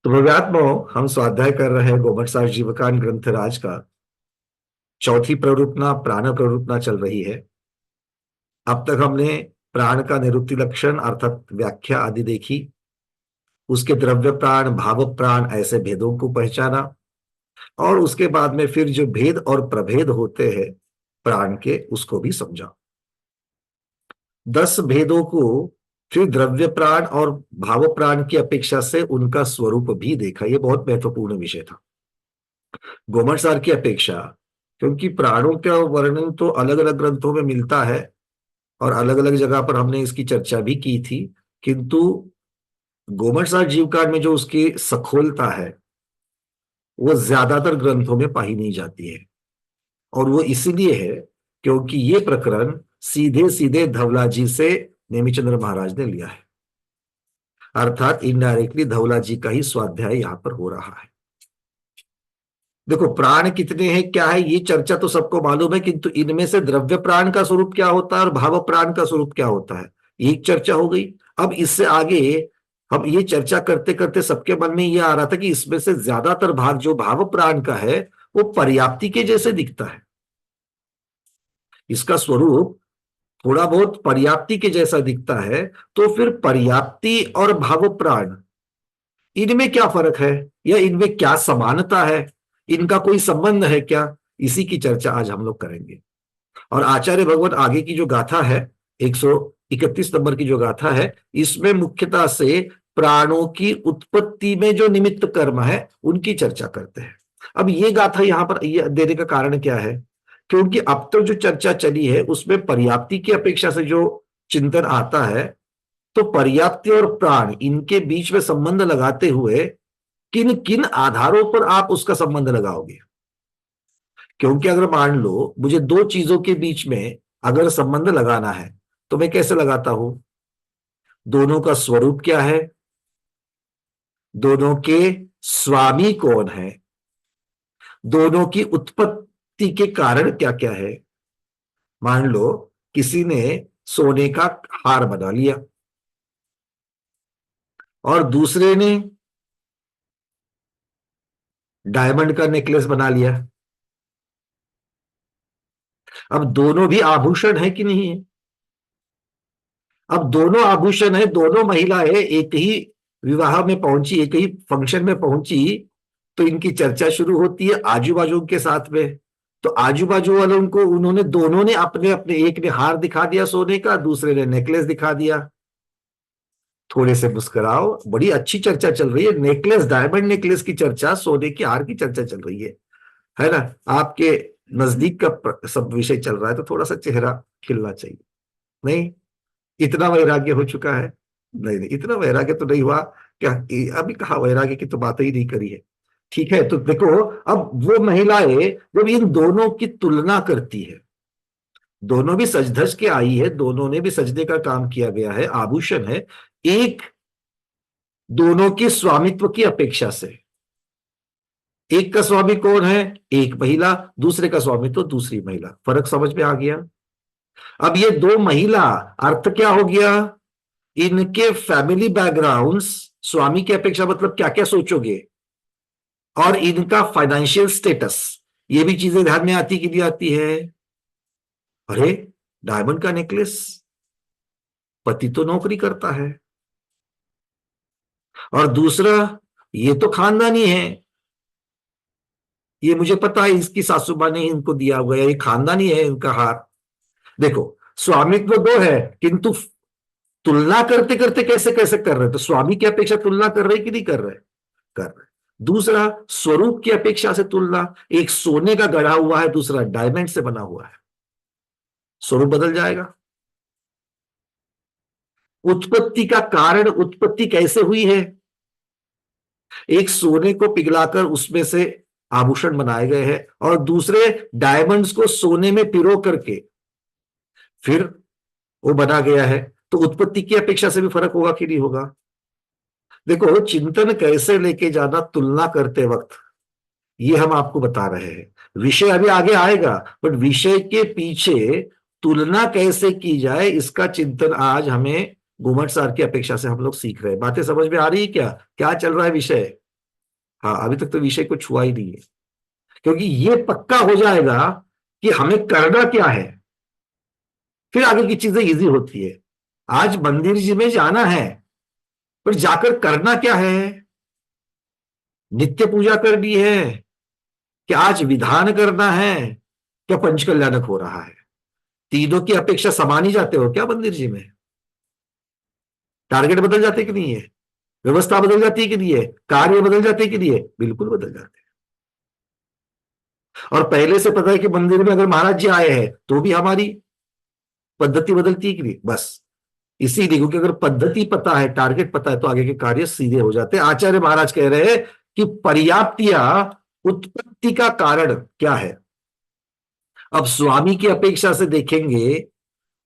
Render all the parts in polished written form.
तो भव्यात्मो, हम स्वाध्याय कर रहे हैं गोमटसार जीवकान ग्रंथराज का। चौथी प्रवृत्तना प्राण प्रवृत्तना चल रही है। अब तक हमने प्राण का निरुक्ति लक्षण अर्थात व्याख्या आदि देखी। उसके द्रव्य प्राण भाव प्राण ऐसे भेदों को पहचाना। और उसके बाद में फिर जो भेद और प्रभेद होते हैं प्राण के, उसको भी समझा। 10 भेदों को फिर द्रव्य प्राण और भाव प्राण की अपेक्षा से उनका स्वरूप भी देखा। यह बहुत महत्वपूर्ण विषय था गोमटसार की अपेक्षा, क्योंकि प्राणों का वर्णन तो अलग अलग ग्रंथों में मिलता है और अलग अलग जगह पर हमने इसकी चर्चा भी की थी। किंतु गोमटसार जीवकांड में जो उसकी सखोलता है वो ज्यादातर ग्रंथों में पाई नहीं जाती है। और वो इसीलिए है क्योंकि ये प्रकरण सीधे सीधे धवला जी से नेमिचंद्र महाराज ने लिया है। अर्थात इनडायरेक्टली धवला जी का ही स्वाध्याय यहां पर हो रहा है। देखो, प्राण कितने हैं क्या है ये चर्चा तो सबको मालूम है, किंतु इनमें से द्रव्य प्राण का स्वरूप क्या होता है और भाव प्राण का स्वरूप क्या होता है, एक चर्चा हो गई। अब इससे आगे हम ये चर्चा करते करते सबके मन में ये आ रहा था कि इसमें से ज्यादातर भाग जो भाव प्राण का है वो पर्याप्ति के जैसे दिखता है। इसका स्वरूप थोड़ा बहुत पर्याप्ति के जैसा दिखता है। तो फिर पर्याप्ति और भाव प्राण, इनमें क्या फर्क है या इनमें क्या समानता है, इनका कोई संबंध है क्या, इसी की चर्चा आज हम लोग करेंगे। और आचार्य भगवत आगे की जो गाथा है 131 नंबर की जो गाथा है, इसमें मुख्यतः से प्राणों की उत्पत्ति में जो निमित्त कर्म है उनकी चर्चा करते हैं। अब ये गाथा यहां पर देने का कारण क्या है, क्योंकि अब तक जो चर्चा चली है उसमें पर्याप्ति की अपेक्षा से जो चिंतन आता है, तो पर्याप्ति और प्राण इनके बीच में संबंध लगाते हुए किन किन आधारों पर आप उसका संबंध लगाओगे। क्योंकि अगर मान लो मुझे दो चीजों के बीच में अगर संबंध लगाना है तो मैं कैसे लगाता हूं, दोनों का स्वरूप क्या है, दोनों के स्वामी कौन है, दोनों की उत्पत्ति के कारण क्या क्या है। मान लो किसी ने सोने का हार बना लिया और दूसरे ने डायमंड का नेकलेस बना लिया। अब दोनों भी आभूषण है कि नहीं है। अब दोनों आभूषण है, दोनों महिलाएं एक ही विवाह में पहुंची, एक ही फंक्शन में पहुंची, तो इनकी चर्चा शुरू होती है आजू बाजू के साथ में। तो आजू बाजू वालों को उन्होंने दोनों ने अपने अपने, एक ने हार दिखा दिया सोने का, दूसरे ने नेकलेस दिखा दिया। थोड़े से मुस्कुराओ, बड़ी अच्छी चर्चा चल रही है, नेकलेस, डायमंड नेकलेस की चर्चा, सोने की हार की चर्चा चल रही है ना। आपके नजदीक का सब विषय चल रहा है तो थोड़ा सा चेहरा खिलना चाहिए। नहीं, इतना वैराग्य हो चुका है? नहीं नहीं, इतना वैराग्य तो नहीं हुआ क्या, अभी कहा वैराग्य की तो बात ही नहीं करी है। ठीक है, तो देखो, अब वो महिलाएं जब इन दोनों की तुलना करती है, दोनों भी सज धज के आई है, दोनों ने भी सजने का काम किया गया है, आभूषण है, एक दोनों के स्वामित्व की अपेक्षा से। एक का स्वामी कौन है, एक महिला, दूसरे का स्वामी तो दूसरी महिला। फर्क समझ में आ गया। अब ये दो महिला, अर्थ क्या हो गया, इनके फैमिली बैकग्राउंड्स स्वामी की अपेक्षा मतलब क्या क्या सोचोगे, और इनका फाइनेंशियल स्टेटस, ये भी चीजें ध्यान में आती कि नहीं आती है। अरे, डायमंड का नेकलेस, पति तो नौकरी करता है, और दूसरा ये तो खानदानी है, ये मुझे पता है इसकी सासू मां ने इनको दिया हुआ है, ये खानदानी है इनका हार। देखो, स्वामित्व दो है, किंतु तुलना करते करते कैसे कैसे कर रहे, तो स्वामी की अपेक्षा तुलना कर रहे कि नहीं कर रहे, कर रहे। दूसरा, स्वरूप की अपेक्षा से तुलना, एक सोने का गढ़ा हुआ है, दूसरा डायमंड से बना हुआ है, स्वरूप बदल जाएगा। उत्पत्ति का कारण, उत्पत्ति कैसे हुई है, एक सोने को पिघलाकर उसमें से आभूषण बनाए गए हैं और दूसरे डायमंड्स को सोने में पिरो करके फिर वो बना गया है। तो उत्पत्ति की अपेक्षा से भी फर्क होगा कि नहीं होगा। देखो, चिंतन कैसे लेके जाना तुलना करते वक्त, ये हम आपको बता रहे हैं। विषय अभी आगे आएगा, बट विषय के पीछे तुलना कैसे की जाए इसका चिंतन आज हमें घुमट सार की अपेक्षा से हम लोग सीख रहे हैं। बातें समझ में आ रही है क्या, क्या चल रहा है विषय। हाँ, अभी तक तो विषय को छुआ ही नहीं है, क्योंकि ये पक्का हो जाएगा कि हमें करना क्या है, फिर आगे की चीजें इजी होती है। आज मंदिर जी में जाना है, पर जाकर करना क्या है? नित्य पूजा करनी है, क्या आज विधान करना है, क्या पंचकल्याणक हो रहा है? तीनों की अपेक्षा समान ही जाते हो क्या मंदिर जी में? टारगेट बदल जाते कि नहीं है? व्यवस्था बदल जाती है कि नहीं है? कार्य बदल जाते कि नहीं है? बिल्कुल बदल जाते हैं। और पहले से पता है कि मंदिर में अगर महाराज जी आए हैं तो भी हमारी पद्धति बदलती है कि नहीं? बस इसीलिए, क्योंकि अगर पद्धति पता है, टारगेट पता है, तो आगे के कार्य सीधे हो जाते हैं। आचार्य महाराज कह रहे हैं कि पर्याप्तिया उत्पत्ति का कारण क्या है। अब स्वामी की अपेक्षा से देखेंगे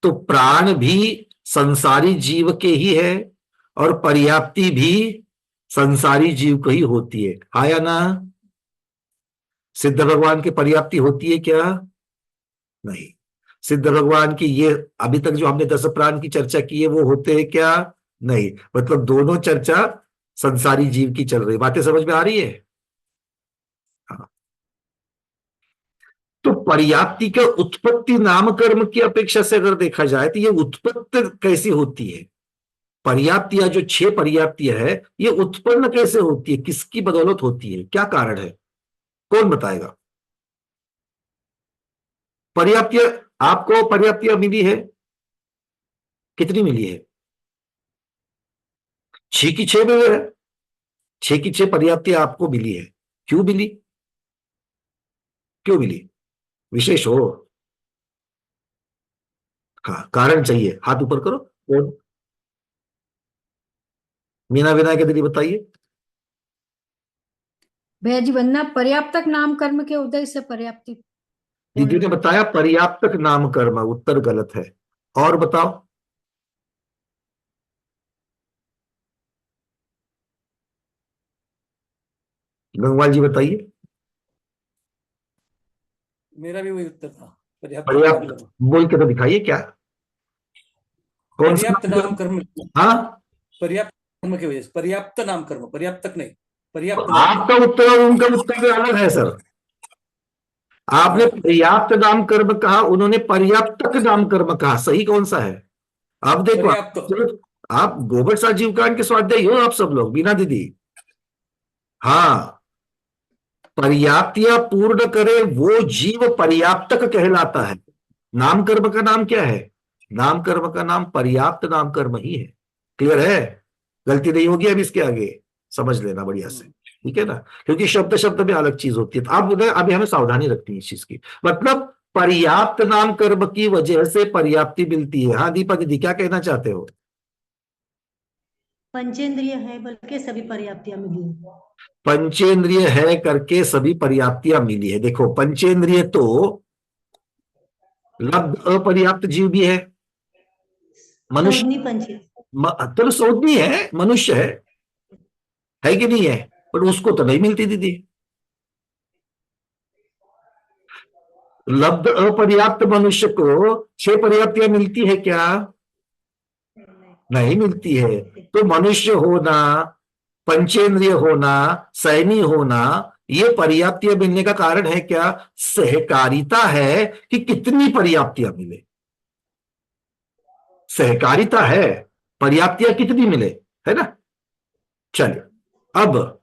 तो प्राण भी संसारी जीव के ही है, और पर्याप्ति भी संसारी जीव को ही होती है, हाँ या ना? सिद्ध भगवान की पर्याप्ति होती है क्या? नहीं। सिद्ध भगवान की ये अभी तक जो हमने 10 प्राण की चर्चा की है वो होते हैं क्या? नहीं। मतलब दोनों चर्चा संसारी जीव की चल रही, बातें समझ में आ रही है? हाँ। तो पर्याप्ति का उत्पत्ति नामकर्म की अपेक्षा से अगर देखा जाए तो ये उत्पत्ति कैसी होती है? पर्याप्तियां जो 6 पर्याप्तियां है, ये उत्पन्न कैसे होती है, किसकी बदौलत होती है, क्या कारण है? कौन बताएगा? पर्याप्तियां, आपको पर्याप्तियां मिली है, कितनी मिली है? 6 की 6 मिली है। 6 की 6 पर्याप्तियां आपको मिली है। क्यों मिली? क्यों मिली? विशेष हो? हाँ, कारण चाहिए, हाथ ऊपर करो। कौन? मीना विनायक के दीदी बताइए। भैया जी वंदना, पर्याप्तक नाम कर्म के उदय से पर्याप्ति दीदी ने बताया पर्याप्तक नाम कर्म, उत्तर गलत है। और बताओ। गंगवाल जी बताइए। मेरा भी वही उत्तर था, पर्याप्त नाम पर्याप्त कर्म। बोल के तो दिखाइए क्या, कौन सा पर्याप्त नाम कर्म। हाँ, पर्याप्त कर्म की वजह से, पर्याप्त नाम कर्म, पर्याप्तक नहीं, तो पर्याप्त नाम कर्म। आपका उत्तर और उनका उत्तर भी अलग है सर। आपने हाँ, पर्याप्त नाम कर्म कहा, उन्होंने पर्याप्तक नाम कर्म कहा, सही कौन सा है? अब देखो, पर्याप्त। चलो, आप गोबर साथ जीवकांड के स्वाध्यायी हो आप सब लोग, बीना दीदी। हाँ, पर्याप्तियां पूर्ण करे वो जीव पर्याप्तक कहलाता है। नाम कर्म का नाम क्या है? नाम कर्म का नाम पर्याप्त नाम कर्म ही है। क्लियर है? गलती नहीं होगी अब इसके आगे, समझ लेना बढ़िया से, ठीक है ना? क्योंकि शब्द शब्द में अलग चीज होती है, तो अब अभी हमें सावधानी रखनी है इस चीज की। मतलब पर्याप्त नाम कर्म की वजह से पर्याप्ति मिलती है। हाँ दीपा दीदी, क्या कहना चाहते हो? पंचेंद्रिय है बल्कि सभी पर्याप्तियां मिली है। पंचेंद्रिय है करके सभी पर्याप्तियां मिली है। देखो, पंचेंद्रिय तो लब्ध अपर्याप्त जीव भी है, मनुष्य। सौदनी पंचे चलो सौदनी है, मनुष्य है कि नहीं है? पर उसको तो नहीं मिलती दीदी। लब्ध अपर्याप्त मनुष्य को 6 पर्याप्तियां मिलती है क्या? नहीं मिलती है। तो मनुष्य होना, पंचेंद्रिय होना, सैनी होना, ये पर्याप्तियां मिलने का कारण है क्या? सहकारिता है कि कितनी पर्याप्तियां मिले। सहकारिता है, पर्याप्तियां कितनी मिले, है ना? चलिए, अब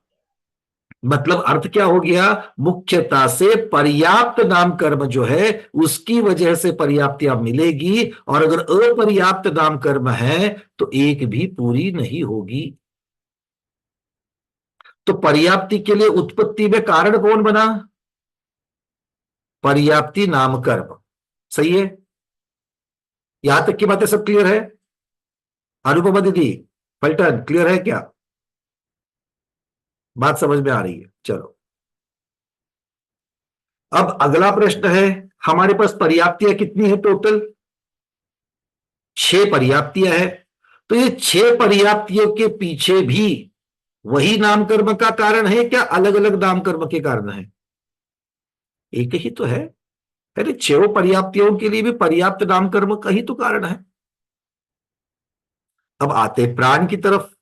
मतलब अर्थ क्या हो गया? मुख्यता से पर्याप्त नाम कर्म जो है उसकी वजह से पर्याप्तियां मिलेगी, और अगर अपर्याप्त नाम कर्म है तो एक भी पूरी नहीं होगी। तो पर्याप्ति के लिए उत्पत्ति में कारण कौन बना? पर्याप्ति नाम कर्म। सही है? यहां तक की बातें सब क्लियर है? अनुपमा दीदी, पलटन क्लियर है क्या? बात समझ में आ रही है? चलो, अब अगला प्रश्न है, हमारे पास पर्याप्तियां कितनी है टोटल? 6 पर्याप्तियां है। तो ये 6 पर्याप्तियों के पीछे भी वही नामकर्म का कारण है क्या अलग अलग नामकर्म के कारण है? एक ही तो है। अरे 6 पर्याप्तियों के लिए भी पर्याप्त नामकर्म का ही तो कारण है। अब आते प्राण की तरफ,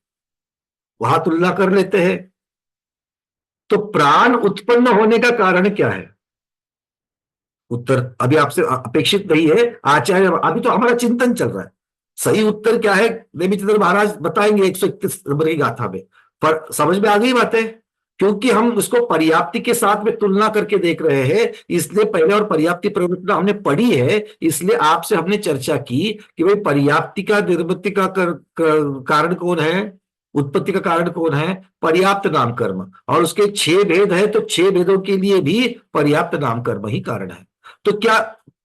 वहां तुलना कर लेते हैं। तो प्राण उत्पन्न होने का कारण क्या है? उत्तर अभी आपसे अपेक्षित नहीं है आचार्य, अभी तो हमारा चिंतन चल रहा है। सही उत्तर क्या है देवीचंद्र महाराज बताएंगे 121 नंबर की गाथा में। पर समझ में आ गई बात है, क्योंकि हम उसको पर्याप्ति के साथ में तुलना करके देख रहे हैं, इसलिए पहले और पर्याप्ति प्रवृत्ति हमने पढ़ी है, इसलिए आपसे हमने चर्चा की कि भाई पर्याप्ति का निर्वृत्ति का कारण कौन है, उत्पत्ति का कारण कौन है, पर्याप्त नाम कर्म, और उसके 6 भेद है, तो 6 भेदों के लिए भी पर्याप्त नाम कर्म ही कारण है। तो क्या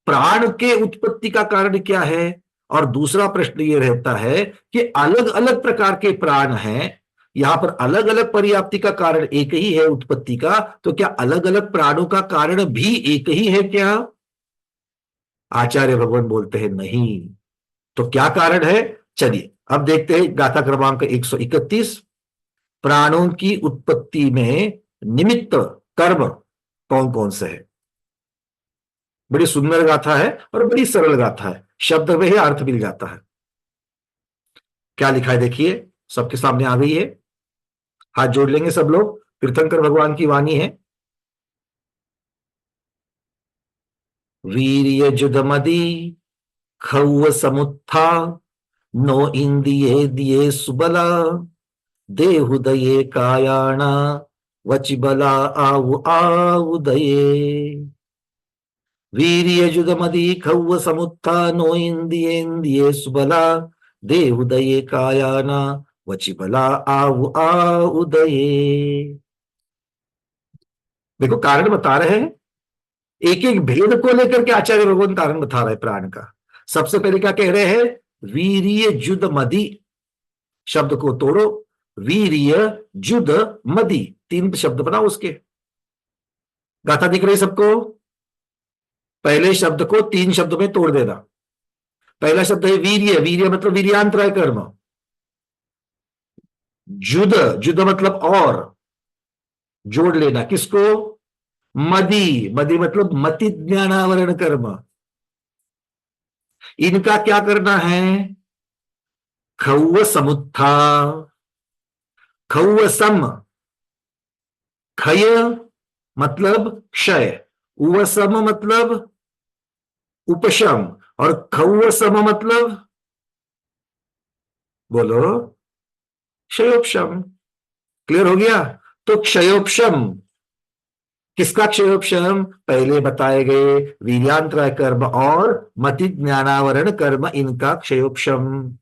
प्राण के उत्पत्ति का कारण क्या है? और दूसरा प्रश्न ये रहता है कि अलग अलग प्रकार के प्राण हैं, यहां पर अलग अलग पर्याप्ति का कारण एक ही है उत्पत्ति का, तो क्या अलग अलग प्राणों का कारण भी एक ही है क्या? आचार्य भगवान बोलते हैं नहीं। तो क्या कारण है? चलिए अब देखते हैं गाथा क्रमांक 131। प्राणों की उत्पत्ति में निमित्त कर्म कौन कौन से है? बड़ी सुंदर गाथा है और बड़ी सरल गाथा है, शब्द में ही अर्थ मिल जाता है। क्या लिखा है देखिए, सबके सामने आ गई है, हाथ जोड़ लेंगे सब लोग। तीर्थंकर भगवान की वाणी है। वीर्य जुदमदी खौव समुत्था नो इंदिये दिये सुबला देहुदये कायाणा वचिबला आउ आउदये। वीर्यजुदमदी खौव समुत्था नो इंदिये सुबला देहुदये कायाना वचिबला आउ आउदये। देखो कारण बता रहे हैं, एक एक भेद को लेकर के आचार्य भगवान कारण बता रहे हैं प्राण का। सबसे पहले क्या कह रहे हैं? वीर्य जुद मदी, शब्द को तोड़ो, वीर्य जुद मदी, 3 शब्द बनाओ उसके। गाथा दिख रही सबको? पहले शब्द को 3 शब्दों में तोड़ देना। पहला शब्द है वीर्य, वीर्य मतलब वीर्यांतराय कर्म। जुद, जुद मतलब और, जोड़ लेना किसको? मदी, मदी मतलब मति ज्ञानावरण कर्म। इनका क्या करना है? खौव समुत्था, खौव सम, खय मतलब क्षय, उवसम मतलब उपशम, और खौव सम मतलब बोलो क्षयोपशम। क्लियर हो गया? तो क्षयोपशम, किसका क्षयोपशम? पहले बताए गए वीर्यांतराय कर्म और मति ज्ञानावरण कर्म, इनका क्षयोपशम।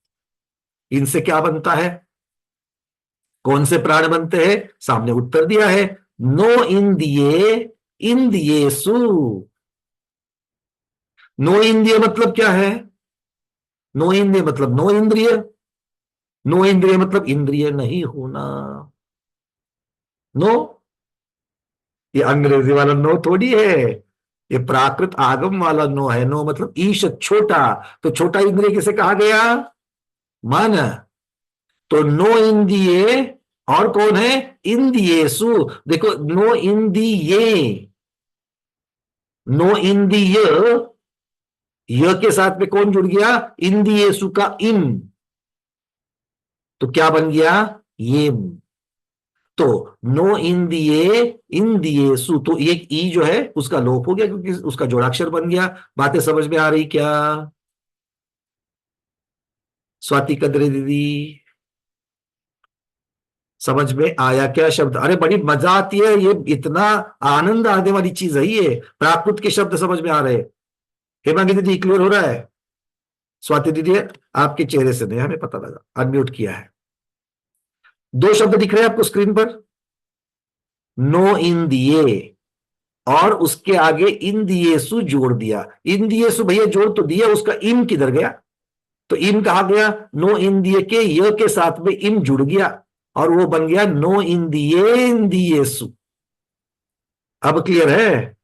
इनसे क्या बनता है? कौन से प्राण बनते हैं? सामने उत्तर दिया है, नो इंद्रिये इंद्रियेषु। नो इंद्रिय मतलब क्या है? नो इंद्रिय मतलब नो इंद्रिय, नो इंद्रिय मतलब इंद्रिय नहीं होना। नो, ये अंग्रेजी वाला नो थोड़ी है, ये प्राकृत आगम वाला नो है। नो मतलब ईश, छोटा, तो छोटा इंद्रिय किसे कहा गया? मन। तो नो इंद्रिये, और कौन है? इंद्रियेषु। देखो नो इंद्रिये, नो इंद्रिय, य के साथ में कौन जुड़ गया? इंद्रियेषु का इम, तो क्या बन गया? ये। तो नो इंद्रिये इंद्रियेषु, तो एक ई जो है उसका लोप हो गया क्योंकि उसका जोड़ाक्षर बन गया। बातें समझ में आ रही क्या? स्वाति कद्रे दीदी, समझ में आया क्या शब्द? अरे बड़ी मजा आती है, ये इतना आनंद आने वाली चीज है ये। प्राकृत के शब्द समझ में आ रहे? हेमांगी दीदी क्लियर हो रहा है? स्वाति दीदी आपके चेहरे से नहीं, हमें पता लगा, अनम्यूट किया है। 2 शब्द दिख रहे हैं आपको स्क्रीन पर, नो इंदिये और उसके आगे इंदियेसु जोड़ दिया। इंदियेसु भैया जोड़ तो दिया, उसका इम किधर गया? तो इम कहा गया, नो इंदिये के य के साथ में इम जुड़ गया और वो बन गया नो इंदिये इंदियेसु। अब क्लियर है?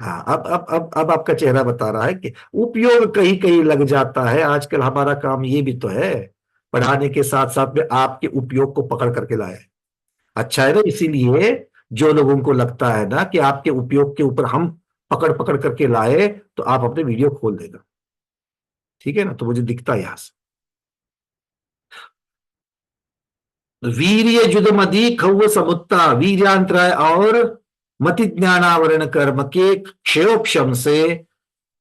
हाँ, अब आपका चेहरा बता रहा है कि उपयोग कहीं कहीं लग जाता है। आजकल हमारा काम ये भी तो है, पढ़ाने के साथ साथ में आपके उपयोग को पकड़ करके लाए। अच्छा है ना? इसीलिए जो लोगों को लगता है ना कि आपके उपयोग के ऊपर हम पकड़ पकड़ करके लाए, तो आप अपने वीडियो खोल देना, ठीक है ना? तो मुझे दिखता है यहां से। वीर्य जुदमदि खौव समुत्ता, वीर्यांतराय और मति ज्ञानावरण कर्म के क्षयोक्षम से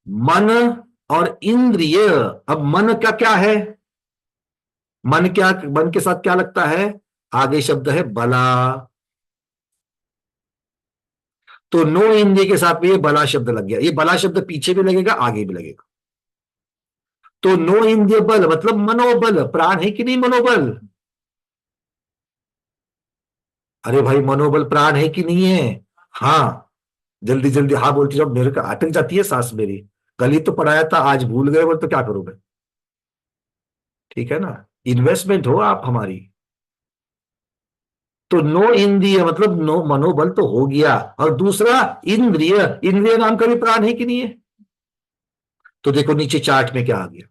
मन और इंद्रिय। अब मन का क्या है, मन क्या, मन के साथ क्या लगता है, आगे शब्द है बला, तो नो इंद्रिय के साथ में ये बला शब्द लग गया। ये बला शब्द पीछे भी लगेगा आगे भी लगेगा। तो नो इंद्रिय बल मतलब मनोबल, प्राण है कि नहीं मनोबल, अरे भाई मनोबल प्राण है कि नहीं है, हाँ, जल्दी जल्दी हाँ बोलती जाओ, मेरे को अटक जाती है सांस मेरी, कल ही तो पढ़ाया था आज भूल गए, बोल तो क्या करूं मैं, ठीक है ना, इन्वेस्टमेंट हो आप हमारी। तो नो इंद्रिय मतलब नो मनोबल तो हो गया, और दूसरा इंद्रिय, इंद्रिय नाम का भी प्राण है कि नहीं है। तो देखो नीचे चार्ट में क्या आ गया,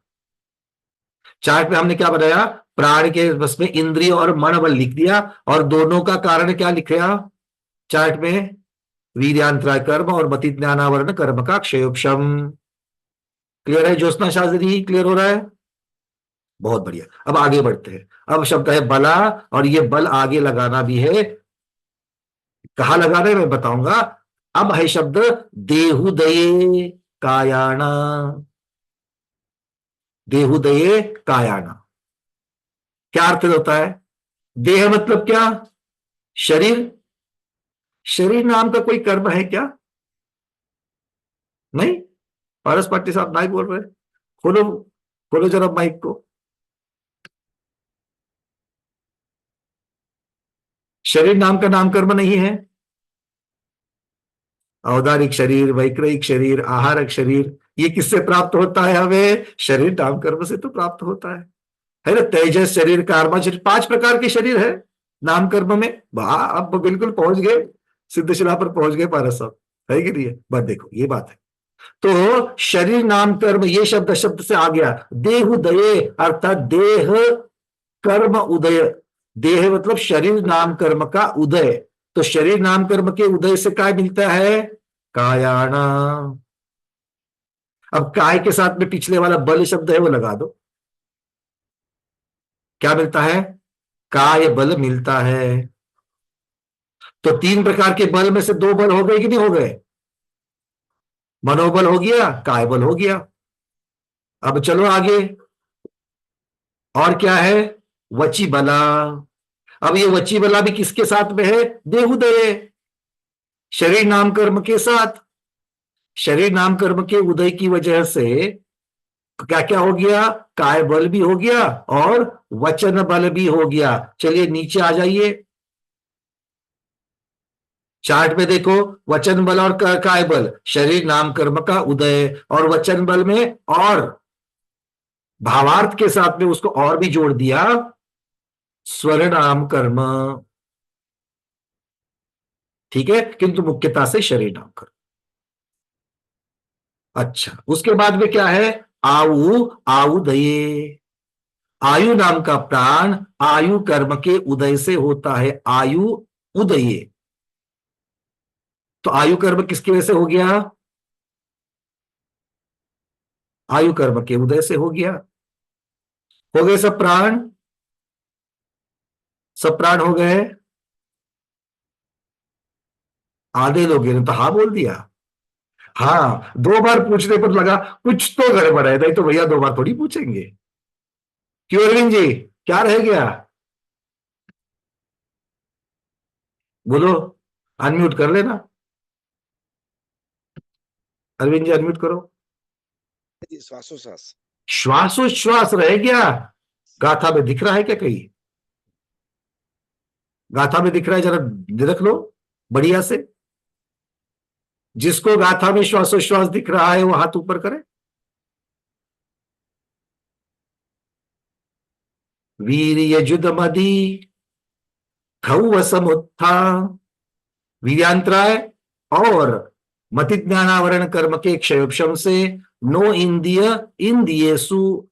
चार्ट में हमने क्या बनाया, प्राण के बस में इंद्रिय और मन बल लिख दिया, और दोनों का कारण क्या लिख दिया चार्ट में, वीर्यांतराय कर्म और मति ज्ञानावरण कर्म का क्षयोक्षम। क्लियर है ज्योत्सना शास्त्री, क्लियर हो रहा है, बहुत बढ़िया। अब आगे बढ़ते हैं, अब शब्द है बला, और ये बल आगे लगाना भी है, कहां लगाना है मैं बताऊंगा। अब है शब्द देहुदये कायाणा, देहुदये कायाणा, क्या अर्थ होता है, देह मतलब क्या, शरीर, शरीर नाम का कोई कर्म है क्या, नहीं, पारस पाटिल साहब नहीं बोल रहे, खोलो खोलो जरा माइक को, शरीर नाम का नाम कर्म नहीं है, औदारिक शरीर, वैक्रयिक शरीर, आहारक शरीर, ये किससे प्राप्त होता है हमें, शरीर नाम कर्म से तो प्राप्त होता है ना, तेजस शरीर, कर्म शरीर, 5 प्रकार के शरीर है नाम कर्म में। वाह, अब बिल्कुल पहुंच गए, सिद्धशिला पर पहुंच गए पारस साहब, है कि नहीं है, बस देखो ये बात है। तो शरीर नाम कर्म, ये शब्द शब्द से आ गया, देहुदये अर्थात देह कर्म उदय, देह मतलब शरीर नाम कर्म का उदय, तो शरीर नाम कर्म के उदय से काय मिलता है, कायाणा। अब काय के साथ में पिछले वाला बल शब्द है वो लगा दो, क्या मिलता है, काय बल मिलता है। तो 3 प्रकार के बल में से 2 बल हो गए कि नहीं हो गए, मनोबल हो गया, काय बल हो गया। अब चलो आगे, और क्या है, वची बला। अब ये वची बला भी किसके साथ में है, देहुदय, शरीर नाम कर्म के साथ, शरीर नाम कर्म के उदय की वजह से क्या क्या हो गया, काय बल भी हो गया और वचन बल भी हो गया। चलिए नीचे आ जाइए, चार्ट में देखो, वचन बल और काय बल, शरीर नाम कर्म का उदय, और वचन बल में और भावार्थ के साथ में उसको और भी जोड़ दिया, स्वर नाम कर्म, ठीक है, किंतु मुख्यता से शरीर नाम कर्म। अच्छा, उसके बाद में क्या है, आयु, आयुदये, आयु नाम का प्राण आयु कर्म के उदय से होता है, आयु उदये, तो आयु कर्म किसकी वजह से हो गया, आयु कर्म के उदय से हो गया, हो गए सब प्राण, सब प्राण हो गए, आधे लोग ने तो हाँ बोल दिया, हाँ 2 बार पूछने पर लगा कुछ तो गड़बड़ है, नहीं तो भैया 2 बार थोड़ी पूछेंगे, क्यों अरविंद जी क्या रह गया, बोलो, अनम्यूट कर लेना, अरविंद जी अनम्यूट करो। श्वासोश्वास, श्वासोश्वास रह गया, गाथा में दिख रहा है क्या कहीं, गाथा में दिख रहा है, जरा देख लो बढ़िया से, जिसको गाथा में श्वासोश्वास दिख रहा है वो हाथ ऊपर करे। वीर्य जुदमदि खौव समुत्था, वीर्यांतराय और मति ज्ञानावरण कर्म के क्षयोक्षम से, नो इंद्रिय इंद्रियेषु,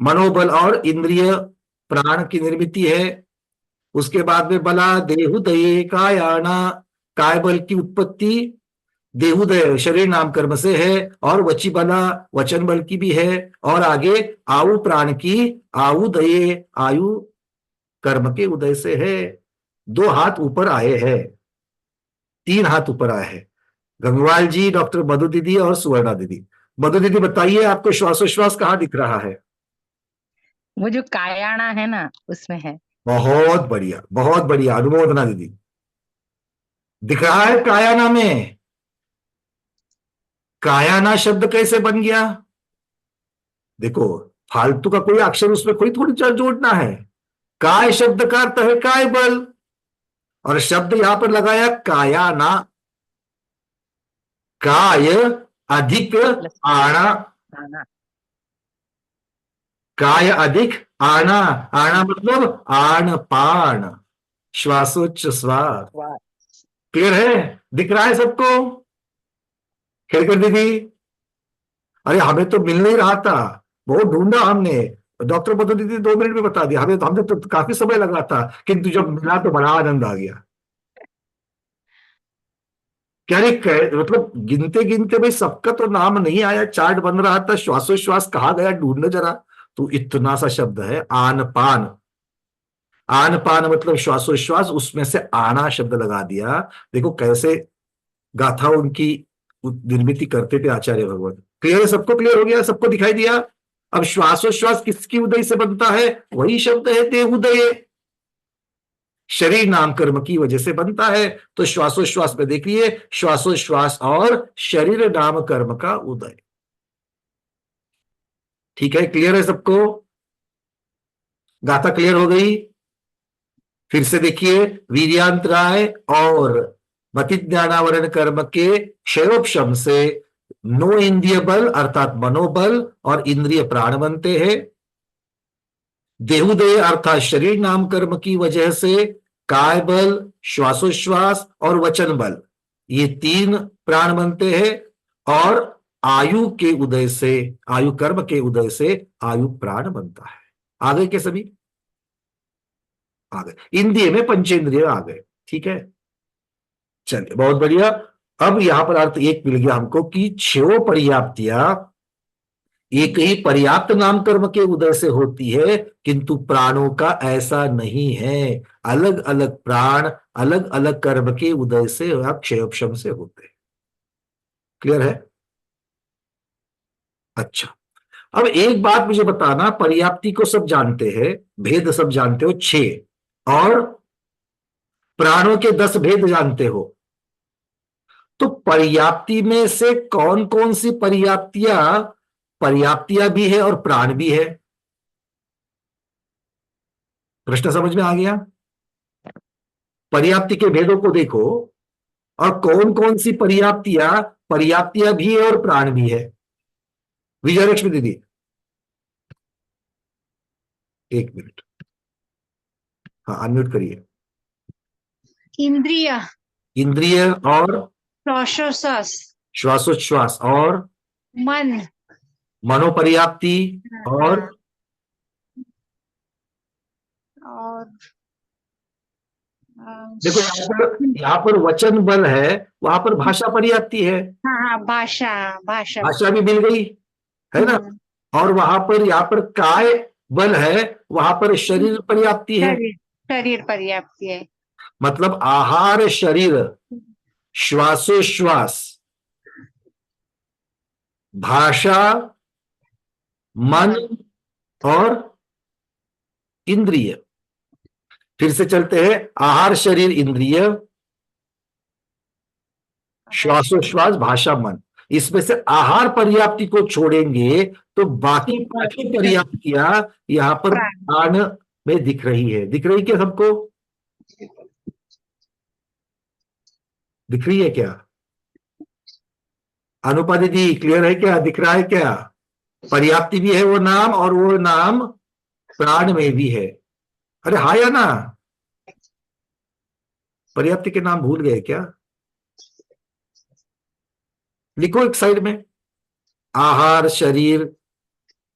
मनोबल और इंद्रिय प्राण की निर्मित है। उसके बाद में बला देहुदये कायाणा, काय बल की उत्पत्ति देहुदय शरीर नाम कर्म से है, और वची बला वचन बल की भी है, और आगे आयु प्राण की, आयुदये आयु कर्म के उदय से है। 2 हाथ ऊपर आए हैं, 3 हाथ ऊपर आए हैं, गंगवाल जी, डॉक्टर मधु दीदी और सुवर्णा दीदी। मधु दीदी बताइए, आपको श्वासोश्वास कहाँ दिख रहा है? वो जो कायाना है ना, उसमें है। बहुत बढ़िया, बहुत बढ़िया, अनुमोदना दीदी। दिख रहा है कायाना में। कायाना शब्द कैसे बन गया? देखो, फालतू का कोई अक्षर उसमें कोई थोड़ी जोड़ना है। काय शब्द का अर्थ है काय बल, और शब्द यहां पर लगाया कायाना। काय अधिक आना, आना। काय अधिक आना, आना मतलब आन पान, श्वासोच्छ्वास। वाह। क्लियर है? दिख रहा है सबको? खेलकर दीदी, अरे हमें तो मिल नहीं रहा था, बहुत ढूंढा हमने। डॉक्टर मधु दीदी 2 मिनट में बता दिया, हमने तो काफी समय लगा था, किंतु जब मिला तो बड़ा आनंद आ गया। क्या रे, मतलब गिनते गिनते भाई सबका तो नाम नहीं आया, चार्ट बन रहा था, श्वासोश्वास कहाँ गया ढूंढने जरा। तो इतना सा शब्द है आन पान। आन पान मतलब श्वासोश्वास, उसमें से आना शब्द लगा दिया। देखो कैसे गाथा उनकी निर्मित करते थे आचार्य भगवत। क्लियर है सबको? क्लियर हो गया? सबको दिखाई दिया? अब श्वासोश्वास किसकी उदय से बनता है? वही शब्द है देवोदय, शरीर नाम कर्म की वजह से बनता है। तो श्वासोश्वास में देखिए, श्वासोश्वास और शरीर नाम कर्म का उदय। ठीक है? क्लियर है सबको? गाथा क्लियर हो गई? फिर से देखिए, वीर्यांतराय और मतिज्ञानावरण कर्म के क्षयोपशम से नो इंद्रिय बल अर्थात मनोबल और इंद्रिय प्राण बनते हैं। देहुदय अर्थात शरीर नाम कर्म की वजह से काय बल, श्वासोश्वास और वचन बल, ये 3 प्राण बनते हैं। और आयु के उदय से, आयु कर्म के उदय से आयु प्राण बनता है। आ गए क्या सभी? आ गए। इंद्रिय में पंचेंद्रिय आ गए। ठीक है, चलिए बहुत बढ़िया। अब यहां पर अर्थ एक मिल गया हमको कि 6 पर्याप्तियां एक ही पर्याप्त नाम कर्म के उदय से होती है, किंतु प्राणों का ऐसा नहीं है। अलग अलग प्राण अलग अलग कर्म के उदय से या क्षयोपशम से होते हैं। क्लियर है? अच्छा, अब एक बात मुझे बताना, पर्याप्ति को सब जानते हैं, भेद सब जानते हो 6, और प्राणों के 10 भेद जानते हो। तो पर्याप्ति में से कौन कौन सी पर्याप्तियां भी है और प्राण भी है? प्रश्न समझ में आ गया? पर्याप्ति के भेदों को देखो, और कौन कौन सी पर्याप्तियां भी है और प्राण भी है। विजयलक्ष्मी दीदी, 1 मिनट, हाँ अनम्यूट करिए। इंद्रिय, इंद्रिय और श्वासोश्वास, श्वासोच्छ्वास और मन, मनोपर्याप्ति और और देखो यहाँ पर वचन बल है, वहां पर भाषा पर्याप्ति है। हाँ हाँ, भाषा, भाषा, भाषा भी मिल गई है ना। और वहां पर यहाँ पर काय बल है, वहां पर शरीर पर्याप्ति है। शरीर पर्याप्ति है। मतलब आहार शरीर, श्वासोश्वास, भाषा, मन और इंद्रिय। फिर से चलते हैं, आहार शरीर इंद्रिय, श्वासोश्वास भाषा मन। इसमें से आहार पर्याप्ति को छोड़ेंगे तो बाकी 5 पर्याप्तियां यहां पर प्राण में दिख रही है। दिख रही क्या सबको? दिख रही है क्या? अनुपा दीदी क्लियर है क्या? दिख रहा है क्या? पर्याप्ति भी है वो नाम, और वो नाम प्राण में भी है। अरे हाँ या ना? पर्याप्ति के नाम भूल गए क्या? लिखो एक साइड में, आहार शरीर